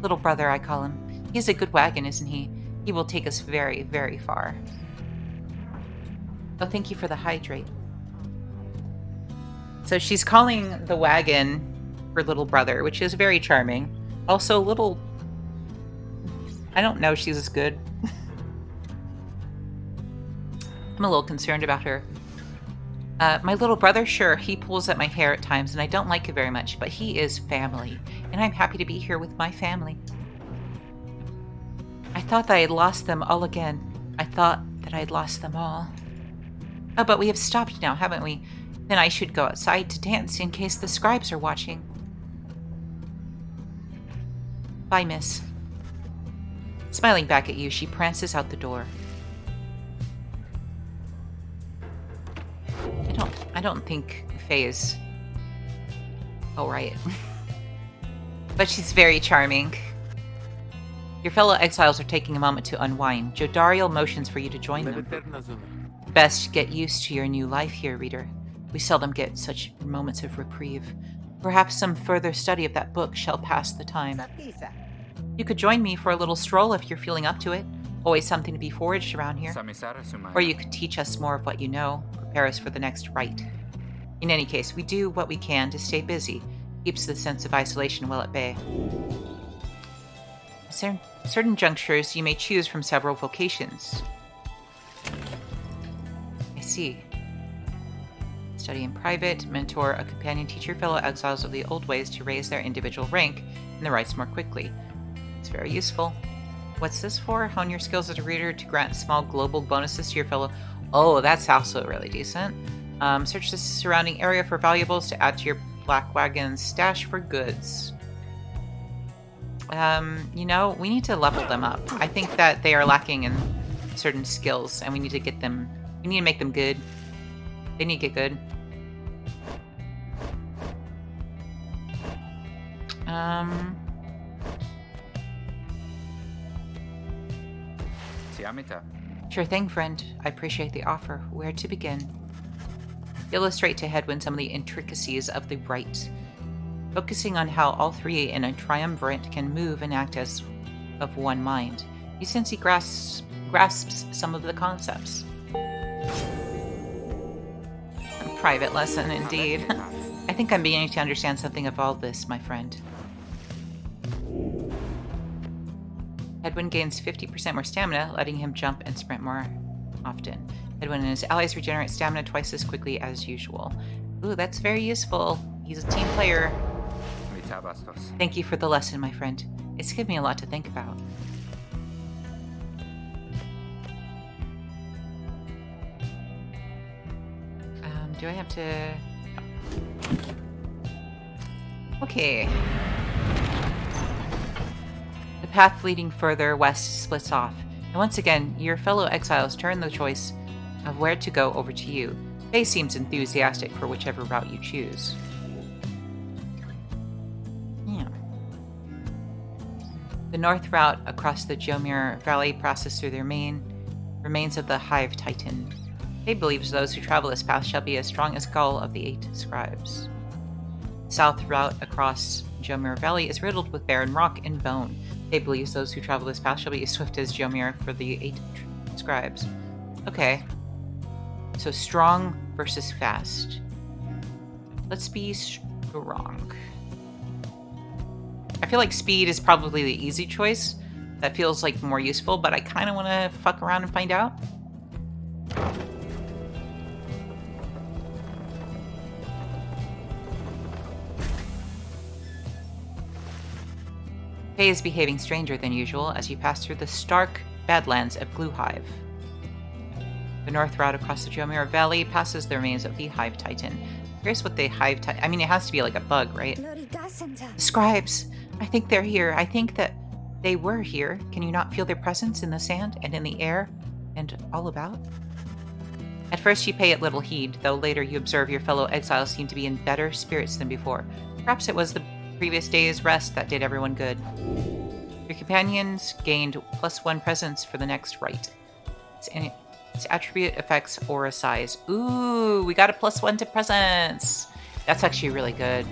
Little brother, I call him. He's a good wagon, isn't he? He will take us very, very far. Oh, thank you for the hydrate. So she's calling the wagon her little brother, which is very charming. Also a little... I don't know if she's as good. I'm a little concerned about her. My little brother, sure, he pulls at my hair at times, and I don't like it very much, but he is family, and I'm happy to be here with my family. I thought that I had lost them all again. I thought that I had lost them all. Oh, but we have stopped now, haven't we? Then I should go outside to dance in case the scribes are watching. Bye, miss. Smiling back at you, she prances out the door. I don't think Faye is alright. But she's very charming. Your fellow exiles are taking a moment to unwind. Jodariel motions for you to join them. Best get used to your new life here, reader. We seldom get such moments of reprieve. Perhaps some further study of that book shall pass the time. You could join me for a little stroll if you're feeling up to it. Always something to be foraged around here. Or you could teach us more of what you know. Prepare us for the next rite. In any case, we do what we can to stay busy. Keeps the sense of isolation well at bay. At certain junctures, you may choose from several vocations. I see. Study in private, mentor a companion, teach your fellow exiles of the old ways to raise their individual rank and the rites more quickly. It's very useful. What's this for? Hone your skills as a reader to grant small global bonuses to your fellow... Oh, that's also really decent. Search the surrounding area for valuables to add to your black wagons stash for goods. You know, we need to level them up. I think that they are lacking in certain skills, and we need to get them... We need to make them good. They need to get good. Sure thing, friend. I appreciate the offer. Where to begin? Illustrate to Hedwyn some of the intricacies of the rite, focusing on how all three in a triumvirate can move and act as of one mind. You sense he grasps some of the concepts. A private lesson, indeed. I think I'm beginning to understand something of all this, my friend. Hedwyn gains 50% more stamina, letting him jump and sprint more often. Hedwyn and his allies regenerate stamina twice as quickly as usual. Ooh, that's very useful. He's a team player. Thank you for the lesson, my friend. It's given me a lot to think about. Do I have to... Okay. The path leading further west splits off, and once again, your fellow exiles turn the choice of where to go over to you. Faye seems enthusiastic for whichever route you choose. Yeah. The north route across the Jomir Valley passes through the remains of the Hive Titan. Faye believes those who travel this path shall be as strong as Gull of the 8 scribes. South route across Jomir Valley is riddled with barren rock and bone. Faye believes those who travel this path shall be as swift as Jomir for the 8 scribes. Okay. So strong versus fast. Let's be strong. I feel like speed is probably the easy choice. That feels like more useful, but I kind of want to fuck around and find out. Faye is behaving stranger than usual as you pass through the stark badlands of Gluhive. The north route across the Jomir Valley passes the remains of the Hive Titan. Here's what the Hive Titan... I mean, it has to be like a bug, right? The scribes! I think they're here. I think that they were here. Can you not feel their presence in the sand and in the air and all about? At first you pay it little heed, though later you observe your fellow exiles seem to be in better spirits than before. Perhaps it was the previous day's rest that did everyone good. Your companions gained +1 presence for the next rite. Its attribute affects aura size. Ooh, we got a +1 to presence. That's actually really good.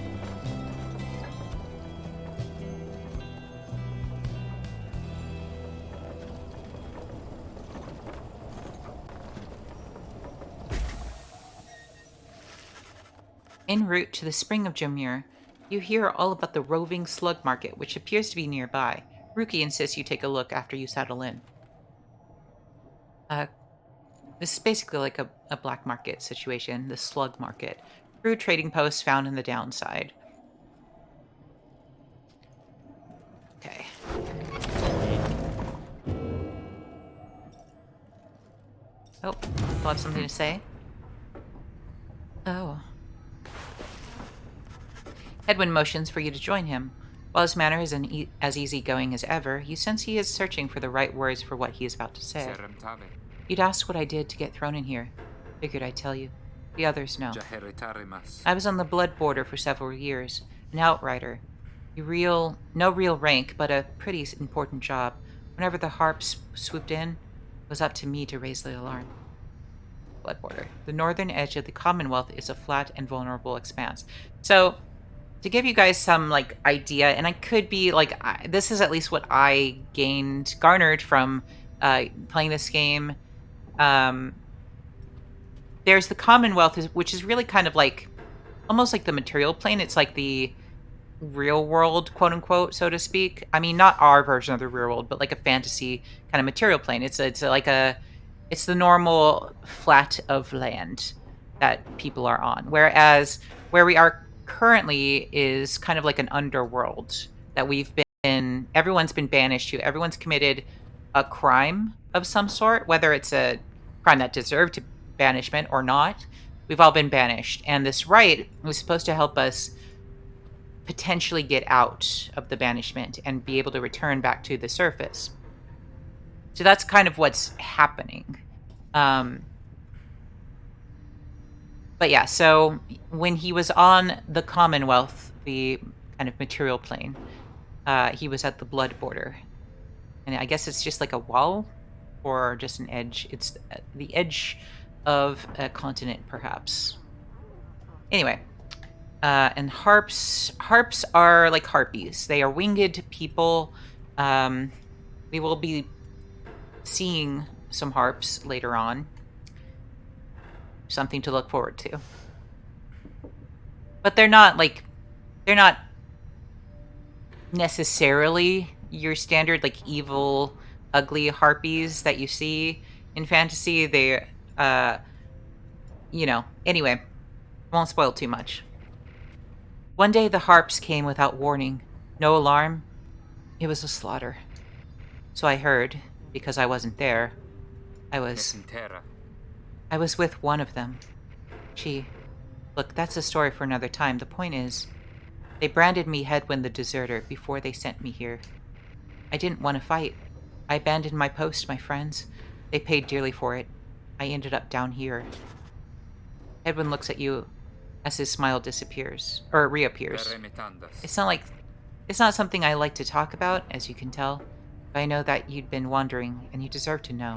En route to the spring of Jomir, you hear all about the roving slug market, which appears to be nearby. Ruki insists you take a look after you settle in. This is basically like a black market situation, the slug market. Through trading posts found in the downside. Okay. Oh, I'll have something to say. Oh. Hedwyn motions for you to join him. While his manner is as easygoing as ever, you sense he is searching for the right words for what he is about to say. You'd ask what I did to get thrown in here. Figured I'd tell you. The others know. I was on the blood border for several years, an outrider. No real rank, but a pretty important job. Whenever the harps swooped in, it was up to me to raise the alarm. Blood border. The northern edge of the Commonwealth is a flat and vulnerable expanse. So, to give you guys some, like, idea, and I could be, like, this is at least what I garnered from playing this game. There's the Commonwealth, which is really kind of like, almost like the material plane. It's like the real world, quote unquote, so to speak. I mean, not our version of the real world, but like a fantasy kind of material plane. It's the normal flat of land that people are on. Whereas where we are currently is kind of like an underworld that everyone's been banished to. Everyone's committed a crime of some sort, whether it's a crime that deserved banishment or not. we've all been banished. And this rite was supposed to help us potentially get out of the banishment and be able to return back to the surface. So that's kind of what's happening. But yeah, so when he was on the Commonwealth, the kind of material plane, he was at the blood border. And I guess it's just like a wall or just an edge. It's the edge of a continent, perhaps. Anyway, and harps are like harpies. They are winged people. We will be seeing some harps later on. Something to look forward to. But they're not necessarily your standard like evil, ugly harpies that you see in fantasy. They anyway, won't spoil too much. One day the harps came without warning. No alarm. It was a slaughter. So I heard, because I wasn't there. I was with one of them. Look, that's a story for another time. The point is, they branded me Hedwyn the Deserter before they sent me here. I didn't want to fight. I abandoned my post, my friends. They paid dearly for it. I ended up down here. Hedwyn looks at you as his smile reappears. It's not something I like to talk about, as you can tell, but I know that you'd been wondering, and you deserve to know.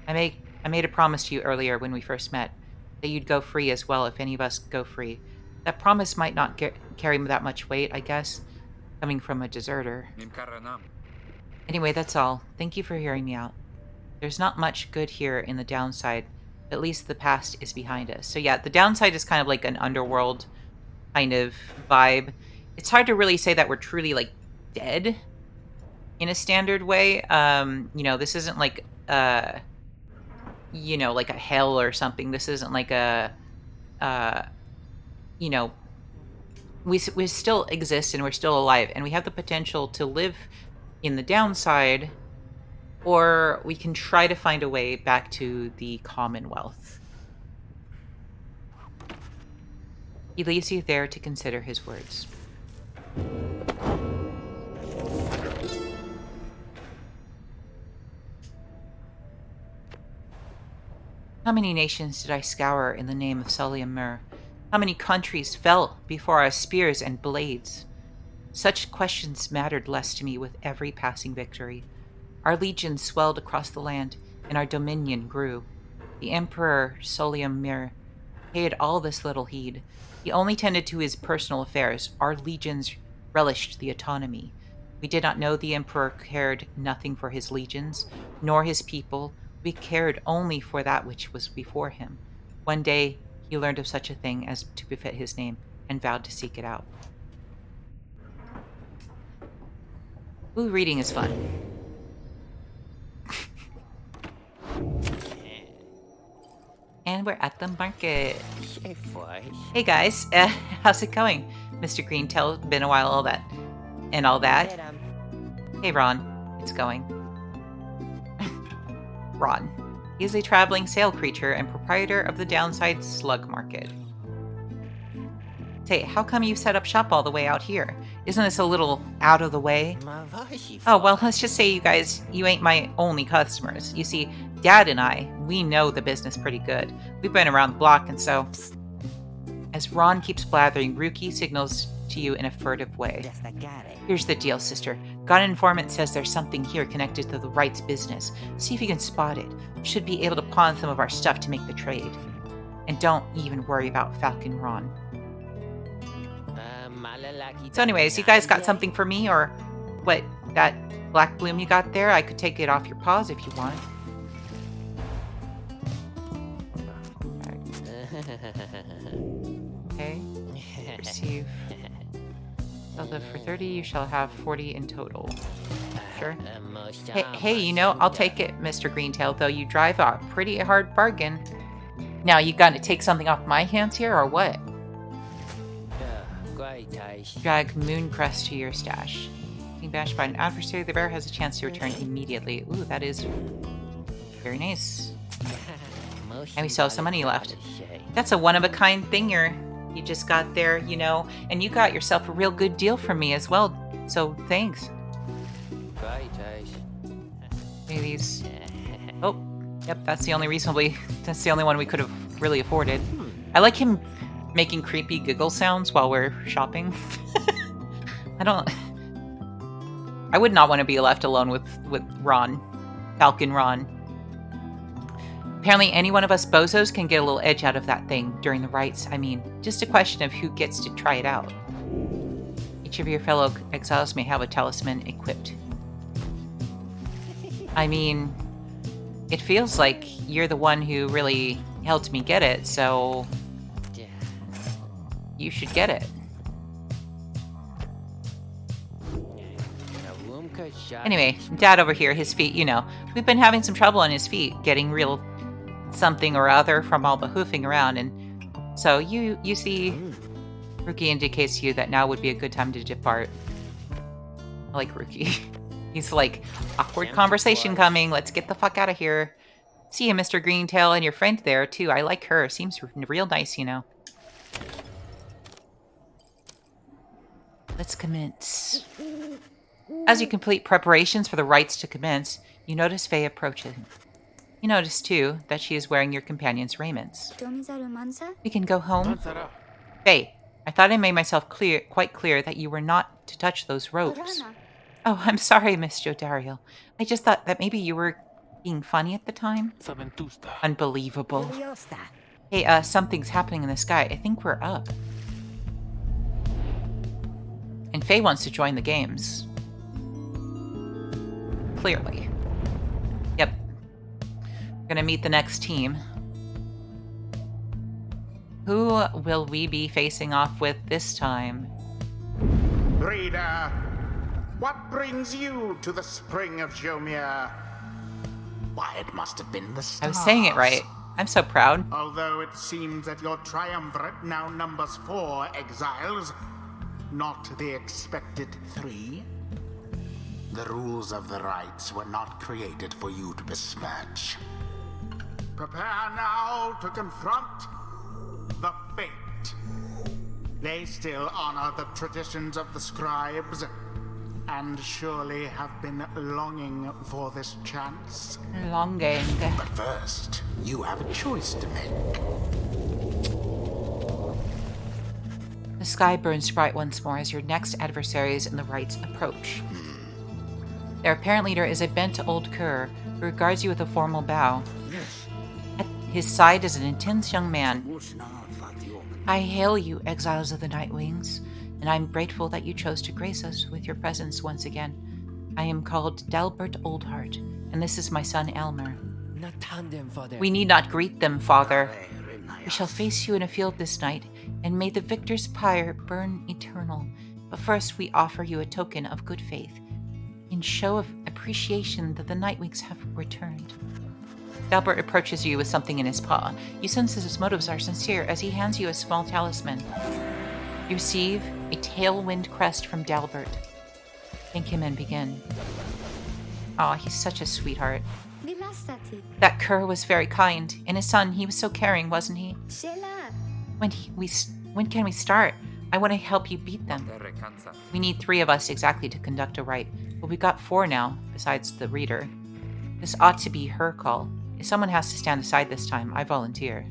I made a promise to you earlier when we first met, that you'd go free as well if any of us go free. That promise might not carry that much weight, I guess, coming from a deserter. Anyway, that's all. Thank you for hearing me out. There's not much good here in the downside. At least the past is behind us. So yeah, the downside is kind of like an underworld kind of vibe. It's hard to really say that we're truly like dead in a standard way. This isn't like like a hell or something. This isn't like we still exist and we're still alive, and we have the potential to live in the downside, or we can try to find a way back to the Commonwealth. He leaves you there to consider his words. How many nations did I scour in the name of Solium Mur? How many countries fell before our spears and blades? Such questions mattered less to me with every passing victory. Our legions swelled across the land, and our dominion grew. The Emperor Solium Mur paid all this little heed. He only tended to his personal affairs. Our legions relished the autonomy. We did not know the Emperor cared nothing for his legions, nor his people. We cared only for that which was before him. One day, he learned of such a thing as to befit his name, and vowed to seek it out. Ooh, reading is fun. And we're at the market. Hey guys, how's it going? Mr. Greentail, been a while, all that. Hey Ron, it's going. Ron. He is a traveling sail creature and proprietor of the Downside Slug Market. Say, how come you set up shop all the way out here? Isn't this a little out of the way? Oh, well, let's just say you ain't my only customers. You see, Dad and I, we know the business pretty good. We've been around the block, and so... As Ron keeps blathering, Ruki signals to you in a furtive way. Here's the deal, sister. Got an informant says there's something here connected to the Wright's business. See if you can spot it. Should be able to pawn some of our stuff to make the trade. And don't even worry about Falcon Ron. So anyways, you guys got something for me, or what, that black bloom you got there? I could take it off your paws if you want. Okay. Receive. For 30, you shall have 40 in total. Sure. Hey, I'll take it, Mr. Greentail, though you drive a pretty hard bargain. Now, you gonna take something off my hands here, or what? Drag Mooncrest to your stash. Being bashed by an adversary, the bear has a chance to return immediately. Ooh, that is very nice. And we still have some money left. That's a one-of-a-kind thing you just got there, you know. And you got yourself a real good deal from me as well. So, thanks. Maybe these... Oh, yep, that's the only one we could have really afforded. I like him making creepy giggle sounds while we're shopping. I would not want to be left alone with Ron. Falcon Ron. Apparently any one of us bozos can get a little edge out of that thing during the rites. I mean, just a question of who gets to try it out. Each of your fellow exiles may have a talisman equipped. I mean, it feels like you're the one who really helped me get it, so you should get it. Anyway, Dad over here, his feet, you know, we've been having some trouble on his feet, getting real something or other from all the hoofing around, and so you see, Ruki indicates to you that now would be a good time to depart. I like Ruki. He's like, awkward conversation coming, let's get the fuck out of here. See you, Mr. Greentail, and your friend there, too. I like her. Seems real nice, you know. Let's commence. As you complete preparations for the rites to commence, you notice Faye approaching. You notice, too, that she is wearing your companion's raiments. We can go home? Faye, I thought I made myself quite clear that you were not to touch those ropes. Oh, I'm sorry, Miss Jodariel. I just thought that maybe you were being funny at the time. Unbelievable. Hey, something's happening in the sky. I think we're up. And Faye wants to join the games. Clearly. Yep. We're gonna meet the next team. Who will we be facing off with this time? Reader, what brings you to the spring of Jomir? Why, it must have been the stars. I was saying it right. I'm so proud. Although it seems that your triumvirate now numbers 4 exiles, not the expected 3. The rules of the rites were not created for you to besmirch. Prepare now to confront the fate. They still honor the traditions of the scribes, and surely have been longing for this chance. Longing. But first, you have a choice to make. The sky burns bright once more as your next adversaries in the rites approach. Their apparent leader is a bent old cur who regards you with a formal bow. At his side is an intense young man. I hail you, exiles of the Night Wings, and I'm grateful that you chose to grace us with your presence once again. I am called Dalbert Oldheart, and this is my son Elmer. We need not greet them, father. We shall face you in a field this night, and may the victor's pyre burn eternal. But first we offer you a token of good faith, in show of appreciation that the Nightwings have returned. Dalbert approaches you with something in his paw. You sense that his motives are sincere as he hands you a small talisman. You receive a tailwind crest from Dalbert. Thank him and begin. Aw, he's such a sweetheart. That cur was very kind, and his son, he was so caring, wasn't he? When can we start? I want to help you beat them. We need 3 of us exactly to conduct a rite, but we've got 4 now, besides the reader. This ought to be her call. If someone has to stand aside this time, I volunteer.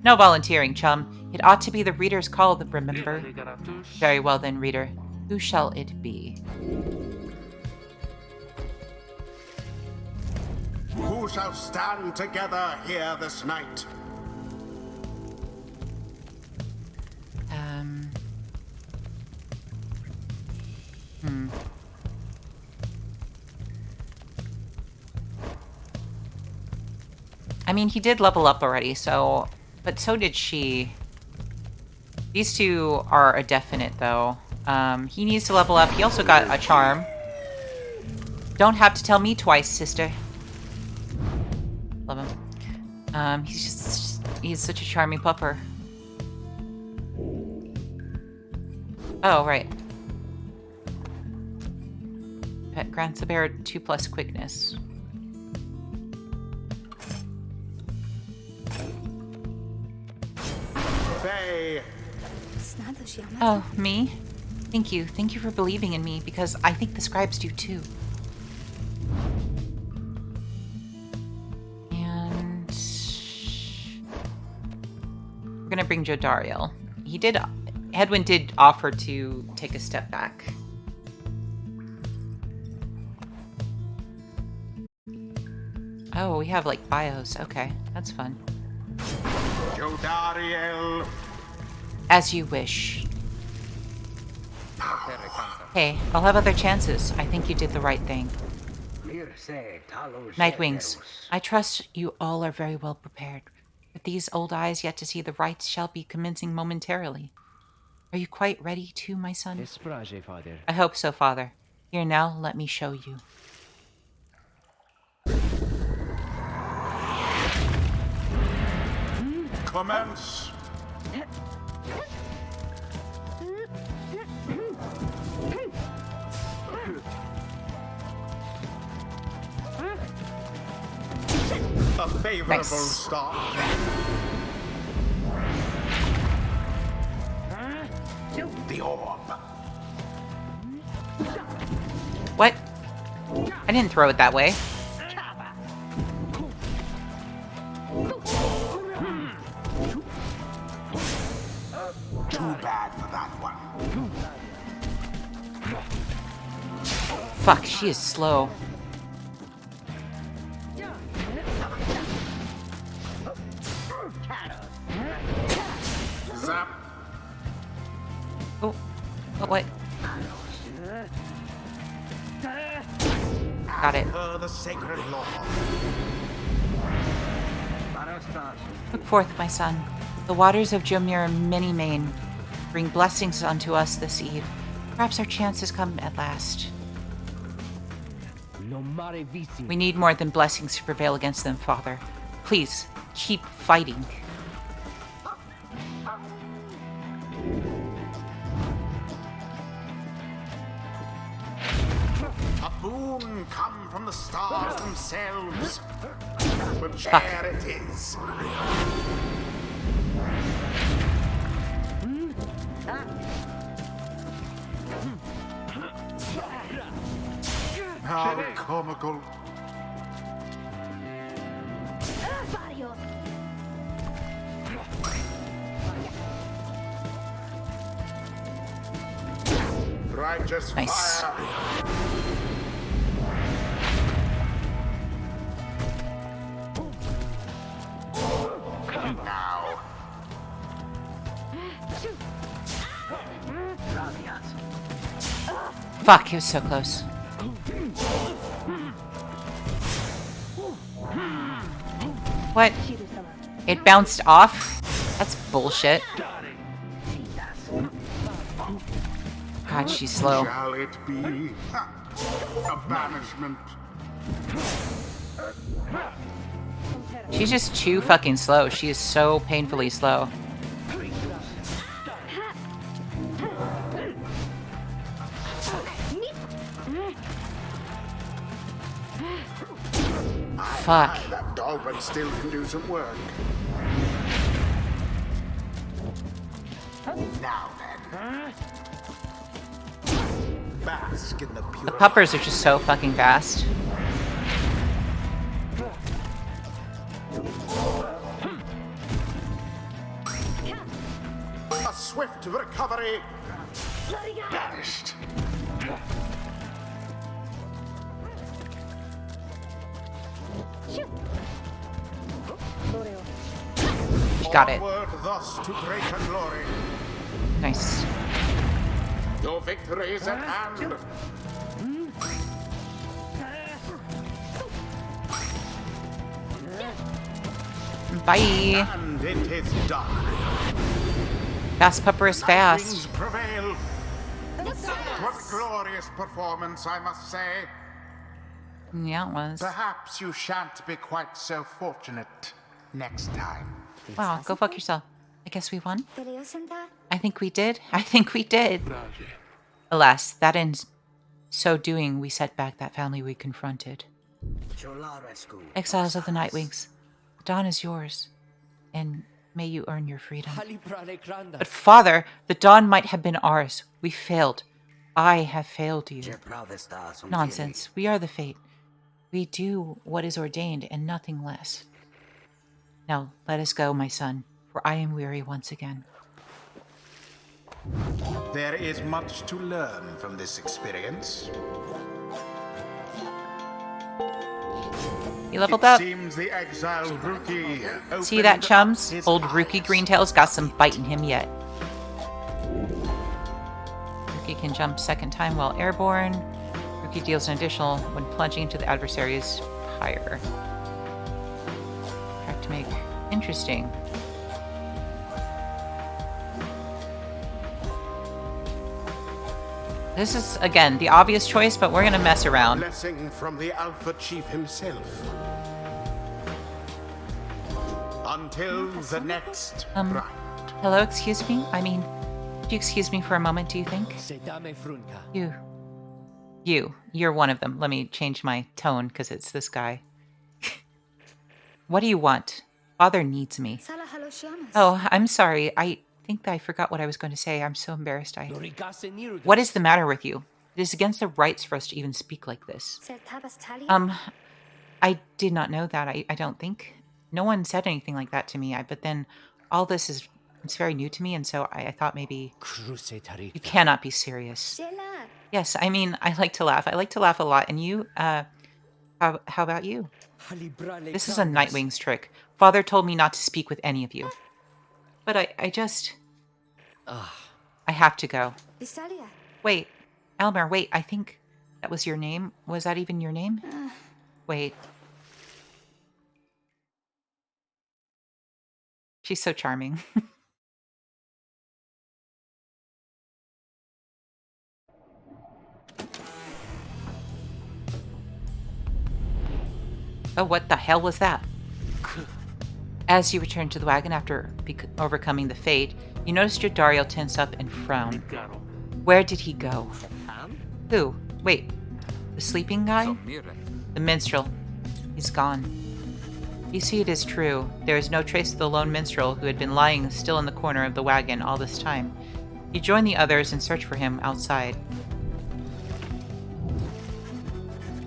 No volunteering, chum. It ought to be the reader's call, remember? Very well then, reader. Who shall it be? Who shall stand together here this night? I mean, he did level up already, so... But so did she. These 2 are a definite, though. He needs to level up. He also got a charm. Don't have to tell me twice, sister. Love him. He's such a charming pupper. Oh, right. Pet grants the bear 2+ quickness. Faye. Oh, me? Thank you. Thank you for believing in me, because I think the scribes do too. And we're gonna bring Jodariel. Hedwyn did offer to take a step back. Oh, we have like bios. Okay, that's fun. Jodariel. As you wish. Hey, I'll have other chances. I think you did the right thing. Nightwings, I trust you all are very well prepared. With these old eyes yet to see, the rites shall be commencing momentarily. Are you quite ready too, my son? I hope so, Father. Here now, let me show you. Commence. A favorable start. The orb. What? I didn't throw it that way. Too bad for that one. Fuck, she is slow. Zap. Oh, what? Got it. The sacred law. Look forth, my son. The waters of Jomir many main bring blessings unto us this eve. Perhaps our chance has come at last. We need more than blessings to prevail against them, Father. Please, keep fighting. A boon come from the stars themselves. But there it is. How comical. Righteous Nice. fire. Now. Fuck, he was so close. What? It bounced off? That's bullshit. God, she's slow. Shall it be a banishment? She's just too fucking slow. She is so painfully slow. Fuck. That dog but still can do some work. Now then. Bask in the pure. The puppers are just so fucking fast. A swift recovery. Banished. She got it. Onward thus to greater glory. Nice. Your victory is at hand. Bye. And it is done. Fast pupper is fast. Wings prevail. What a glorious performance, I must say. Yeah, it was. Perhaps you shan't be quite so fortunate next time. Wow, go fuck yourself. I guess we won? I think we did. I think we did. Alas, that in so doing, we set back that family we confronted. Exiles of the Nightwings, the dawn is yours. And May you earn your freedom. But father, the dawn might have been ours. We failed. I have failed you. Nonsense. We are the fate. We do what is ordained and nothing less. Now, let us go, my son, for I am weary once again. There is much to learn from this experience. He leveled up. Seems the exiled rookie. See that, chums? Old rookie Greentail's got some bite in him yet. Rookie can jump second time while airborne. Rookie deals an additional when plunging into the adversary's pyre. Track to make interesting. This is, again, the obvious choice, but we're going to mess around. Blessing from the Alpha Chief himself. Until the next ride. Hello, excuse me? I mean, could you excuse me for a moment, do you think? You're one of them. Let me change my tone, because it's this guy. What do you want? Father needs me. Oh, I'm sorry. I think that I forgot what I was going to say. I'm so embarrassed. What is the matter with you? It is against the rights for us to even speak like this. I did not know that. I don't think. No one said anything like that to me. But then all this it's very new to me, and so I thought maybe you cannot be serious. Yes, I mean, I like to laugh. I like to laugh a lot. And you, how about you? This is a Nightwing's trick. Father told me not to speak with any of you. But I just... I have to go. Wait, Elmer, wait, I think that was your name. Was that even your name? Wait. She's so charming. Oh, what the hell was that? As you return to the wagon after overcoming the fate, you notice your Dario tense up and frown. Where did he go? Who? Wait, the sleeping guy? The minstrel. He's gone. You see, it is true. There is no trace of the lone minstrel who had been lying still in the corner of the wagon all this time. You join the others and search for him outside.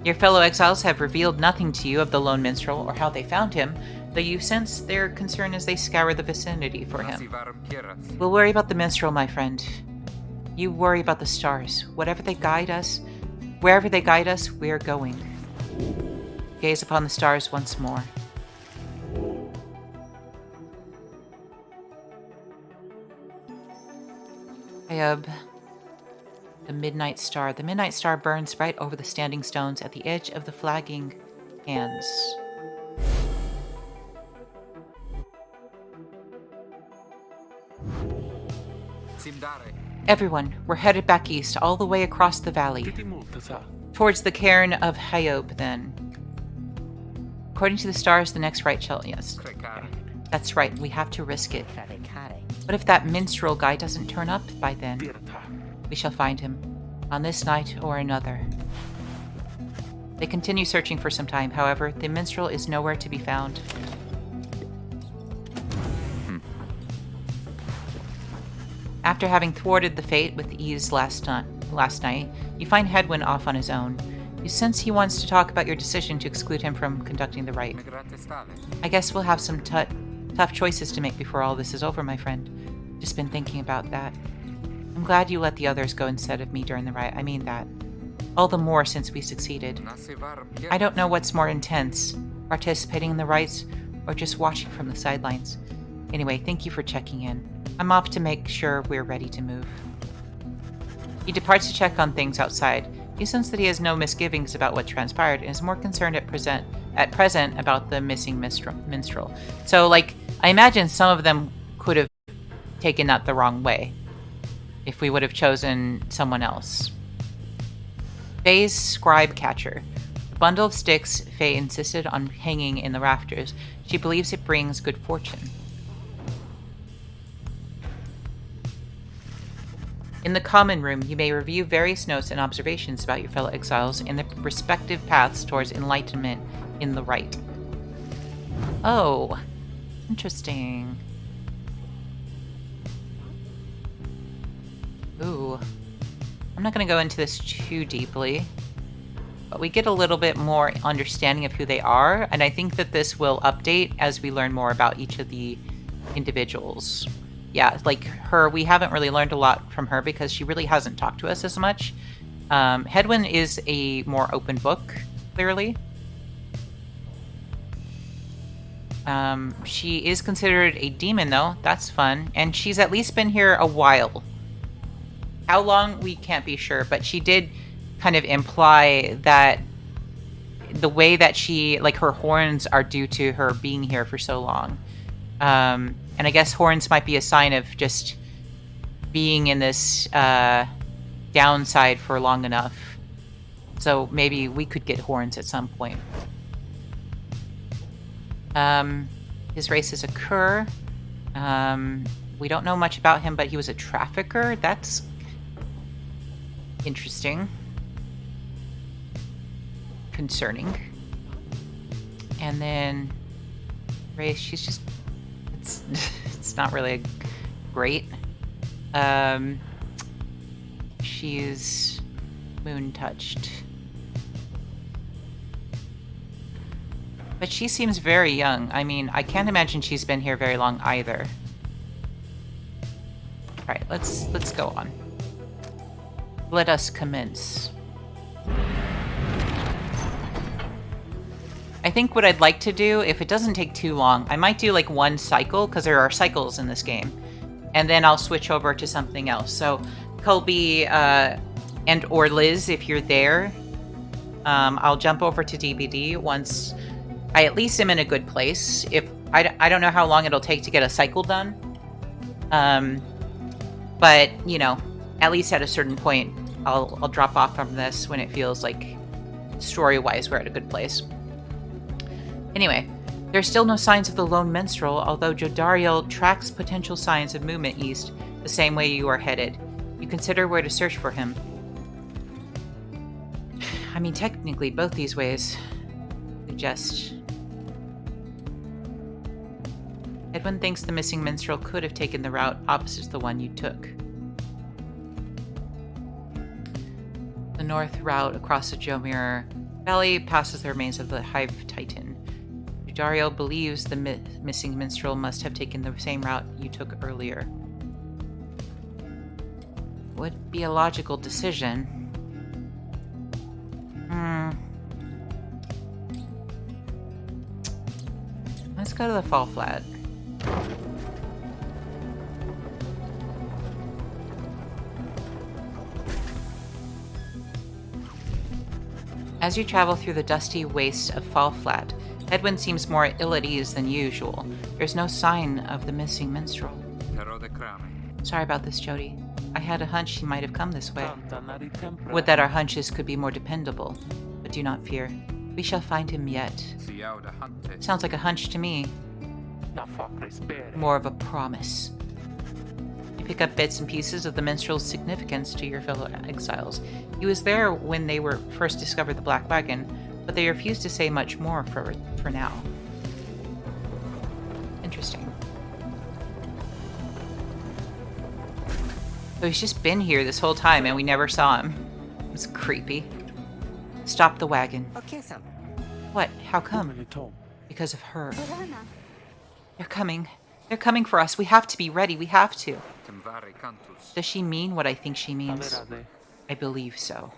Your fellow exiles have revealed nothing to you of the lone minstrel or how they found him, though you sense their concern as they scour the vicinity for him. We'll worry about the minstrel, my friend. You worry about the stars. Wherever they guide us, we're going. Gaze upon the stars once more. Ayub. The midnight star. The midnight star burns right over the standing stones at the edge of the flagging hands. Everyone, we're headed back east, all the way across the valley. Towards the cairn of Hyob, then. According to the stars, the next right shall... Yes. Okay. That's right, we have to risk it. What if that minstrel guy doesn't turn up by then? We shall find him. On this night or another. They continue searching for some time, however, the minstrel is nowhere to be found. After having thwarted the fate with ease last night, you find Hedwin off on his own. You sense he wants to talk about your decision to exclude him from conducting the rite. I guess we'll have some tough choices to make before all this is over, my friend. Just been thinking about that. I'm glad you let the others go instead of me during the rite. I mean that. All the more since we succeeded. I don't know what's more intense, participating in the rites or just watching from the sidelines. Anyway, thank you for checking in. I'm off to make sure we're ready to move. He departs to check on things outside. You sense that he has no misgivings about what transpired and is more concerned at present about the missing minstrel. So, like, I imagine some of them could have taken that the wrong way if we would have chosen someone else. Faye's scribe catcher. The bundle of sticks Faye insisted on hanging in the rafters. She believes it brings good fortune. In the common room, you may review various notes and observations about your fellow exiles in their respective paths towards enlightenment in the rite. Oh, interesting. Ooh. I'm not going to go into this too deeply, but we get a little bit more understanding of who they are, and I think that this will update as we learn more about each of the individuals. Yeah, like her, we haven't really learned a lot from her because she really hasn't talked to us as much. Hedwyn is a more open book, clearly. She is considered a demon, though. That's fun. And she's at least been here a while. How long, we can't be sure, but she did kind of imply that the way that she, like, her horns are due to her being here for so long. And I guess horns might be a sign of just being in this downside for long enough. So maybe we could get horns at some point. His race is a cur. We don't know much about him, but he was a trafficker. That's interesting. Concerning. And then race, she's just it's not really great. She's moon touched. But she seems very young. I mean, I can't imagine she's been here very long either. All right, let's go on. Let us commence. I think what I'd like to do, if it doesn't take too long, I might do like one cycle, because there are cycles in this game. And then I'll switch over to something else. So Colby and or Liz, if you're there, I'll jump over to DBD once I at least am in a good place. If I don't know how long it'll take to get a cycle done. But, you know, at least at a certain point, I'll drop off from this when it feels like story-wise we're at a good place. Anyway, there's still no signs of the lone minstrel, although Jodariel tracks potential signs of movement east the same way you are headed. You consider where to search for him. I mean, technically, both these ways suggest... Edwin thinks the missing minstrel could have taken the route opposite the one you took. The north route across the Jomir Valley passes the remains of the Hive Titan. Jodariel believes the missing minstrel must have taken the same route you took earlier. Would be a logical decision. Let's go to the Fall Flat. As you travel through the dusty waste of Fall Flat, Edwin seems more ill at ease than usual. There's no sign of the missing minstrel. Sorry about this, Jody. I had a hunch he might have come this way. Would that our hunches could be more dependable. But do not fear. We shall find him yet. Sounds like a hunch to me. More of a promise. You pick up bits and pieces of the minstrel's significance to your fellow exiles. He was there when they were first discovered the Black Wagon, but they refused to say much more for now. Interesting. So he's just been here this whole time and we never saw him. It's creepy. Stop the wagon. What? How come? Because of her. They're coming. They're coming for us. We have to be ready. We have to. Does she mean what I think she means? I believe so.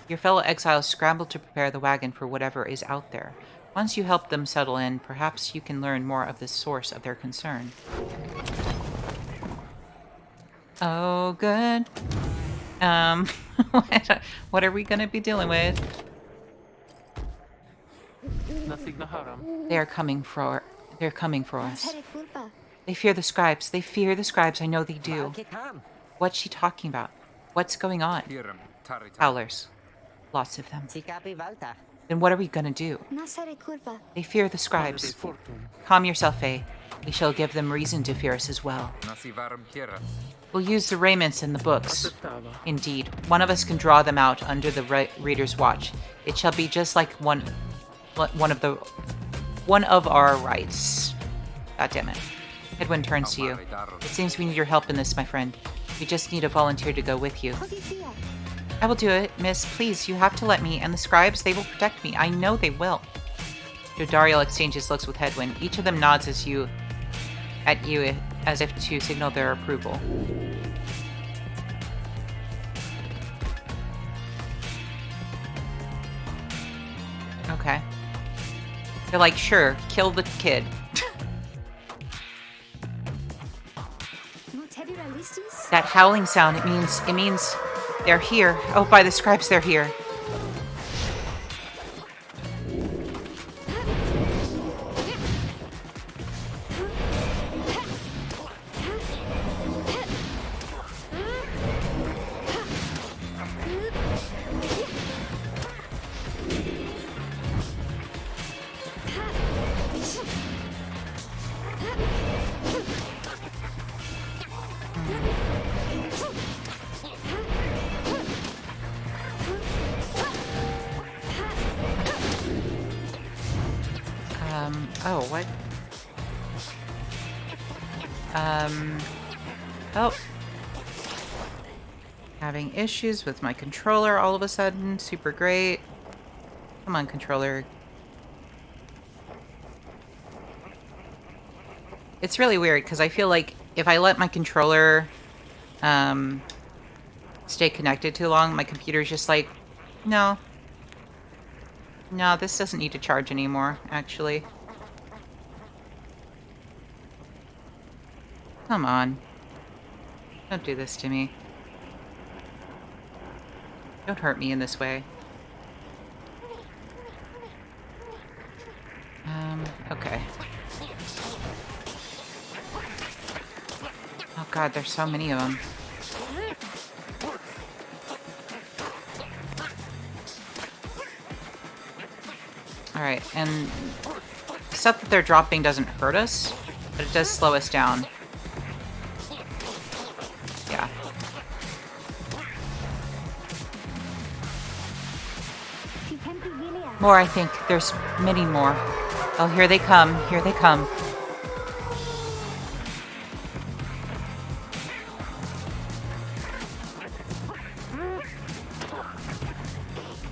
Your fellow exiles scramble to prepare the wagon for whatever is out there. Once you help them settle in, perhaps you can learn more of the source of their concern. Oh, good. What are we gonna be dealing with? They're coming for us. They fear the scribes. They fear the scribes. I know they do. What's she talking about? What's going on? Howlers. Lots of them. Then what are we gonna do? They fear the scribes. Calm yourself, Faye. We shall give them reason to fear us as well. We'll use the raiments in the books. Indeed, one of us can draw them out under the reader's watch. It shall be just like one of our rights. God damn it. Edwin turns to you. It seems we need your help in this, my friend. We just need a volunteer to go with you. I will do it, miss. Please, you have to let me. And the scribes, they will protect me. I know they will. Dodariel exchanges looks with Hedwyn. Each of them nods at you as if to signal their approval. Okay. They're like, sure, kill the kid. That howling sound, it means they're here. Oh, by the scribes, they're here. Oh, what? Oh. Having issues with my controller all of a sudden. Super great. Come on, controller. It's really weird, because I feel like if I let my controller stay connected too long, my computer's just like, no. No, this doesn't need to charge anymore, actually. Come on. Don't do this to me. Don't hurt me in this way. Okay. Oh god, there's so many of them. Alright, and stuff that they're dropping doesn't hurt us, but it does slow us down. Yeah. More, I think. There's many more. Oh, here they come. Here they come.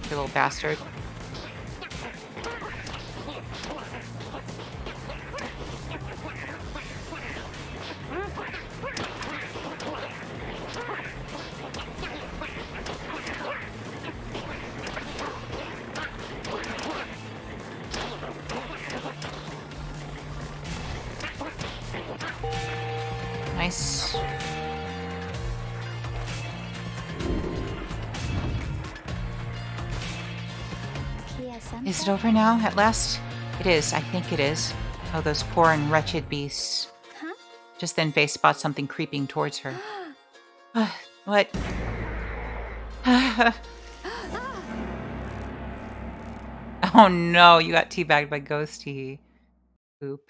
You little bastard. Nice. Is it over now? At last? It is. I think it is. Oh, those poor and wretched beasts. Huh? Just then Faye spots something creeping towards her. What? Oh no, you got teabagged by Ghosty. Oop.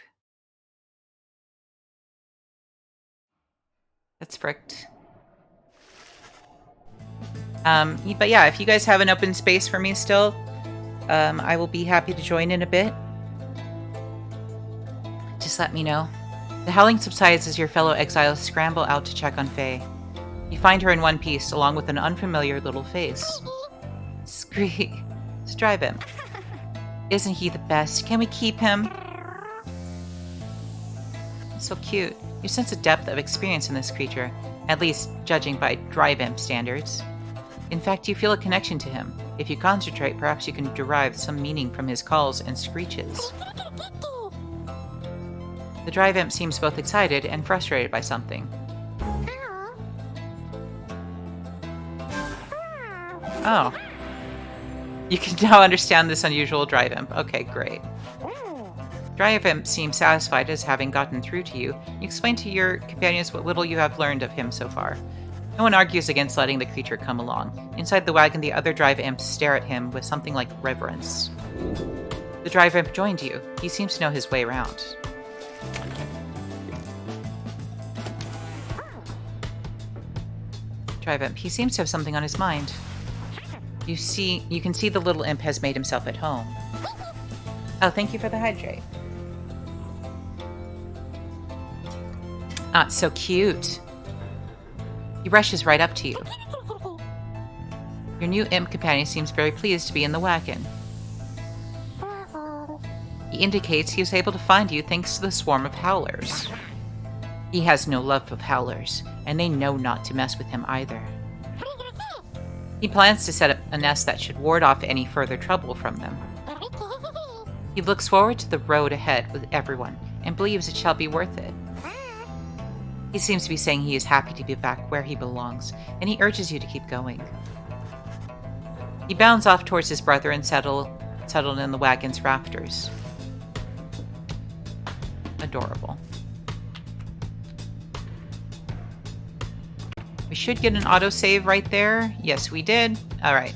That's fricked. But yeah, if you guys have an open space for me still, I will be happy to join in a bit. Just let me know. The howling subsides as your fellow exiles scramble out to check on Faye. You find her in one piece, along with an unfamiliar little face. Scree. Let's drive him. Isn't he the best? Can we keep him? It's so cute. You sense a depth of experience in this creature, at least judging by Drive Imp standards. In fact, you feel a connection to him. If you concentrate, perhaps you can derive some meaning from his calls and screeches. The Drive Imp seems both excited and frustrated by something. Oh. You can now understand this unusual Drive Imp. Okay, great. Drive Imp seems satisfied as having gotten through to you. You explain to your companions what little you have learned of him so far. No one argues against letting the creature come along. Inside the wagon, the other Drive Imps stare at him with something like reverence. The Drive Imp joined you. He seems to know his way around. Drive Imp. He seems to have something on his mind. You can see the little imp has made himself at home. Oh, thank you for the hydrate. Ah, so cute. He rushes right up to you. Your new imp companion seems very pleased to be in the wagon. He indicates he was able to find you thanks to the swarm of howlers. He has no love for howlers, and they know not to mess with him either. He plans to set up a nest that should ward off any further trouble from them. He looks forward to the road ahead with everyone, and believes it shall be worth it. He seems to be saying he is happy to be back where he belongs, and he urges you to keep going. He bounds off towards his brother and settled in the wagon's rafters. Adorable. We should get an autosave right there. Yes, we did. Alright,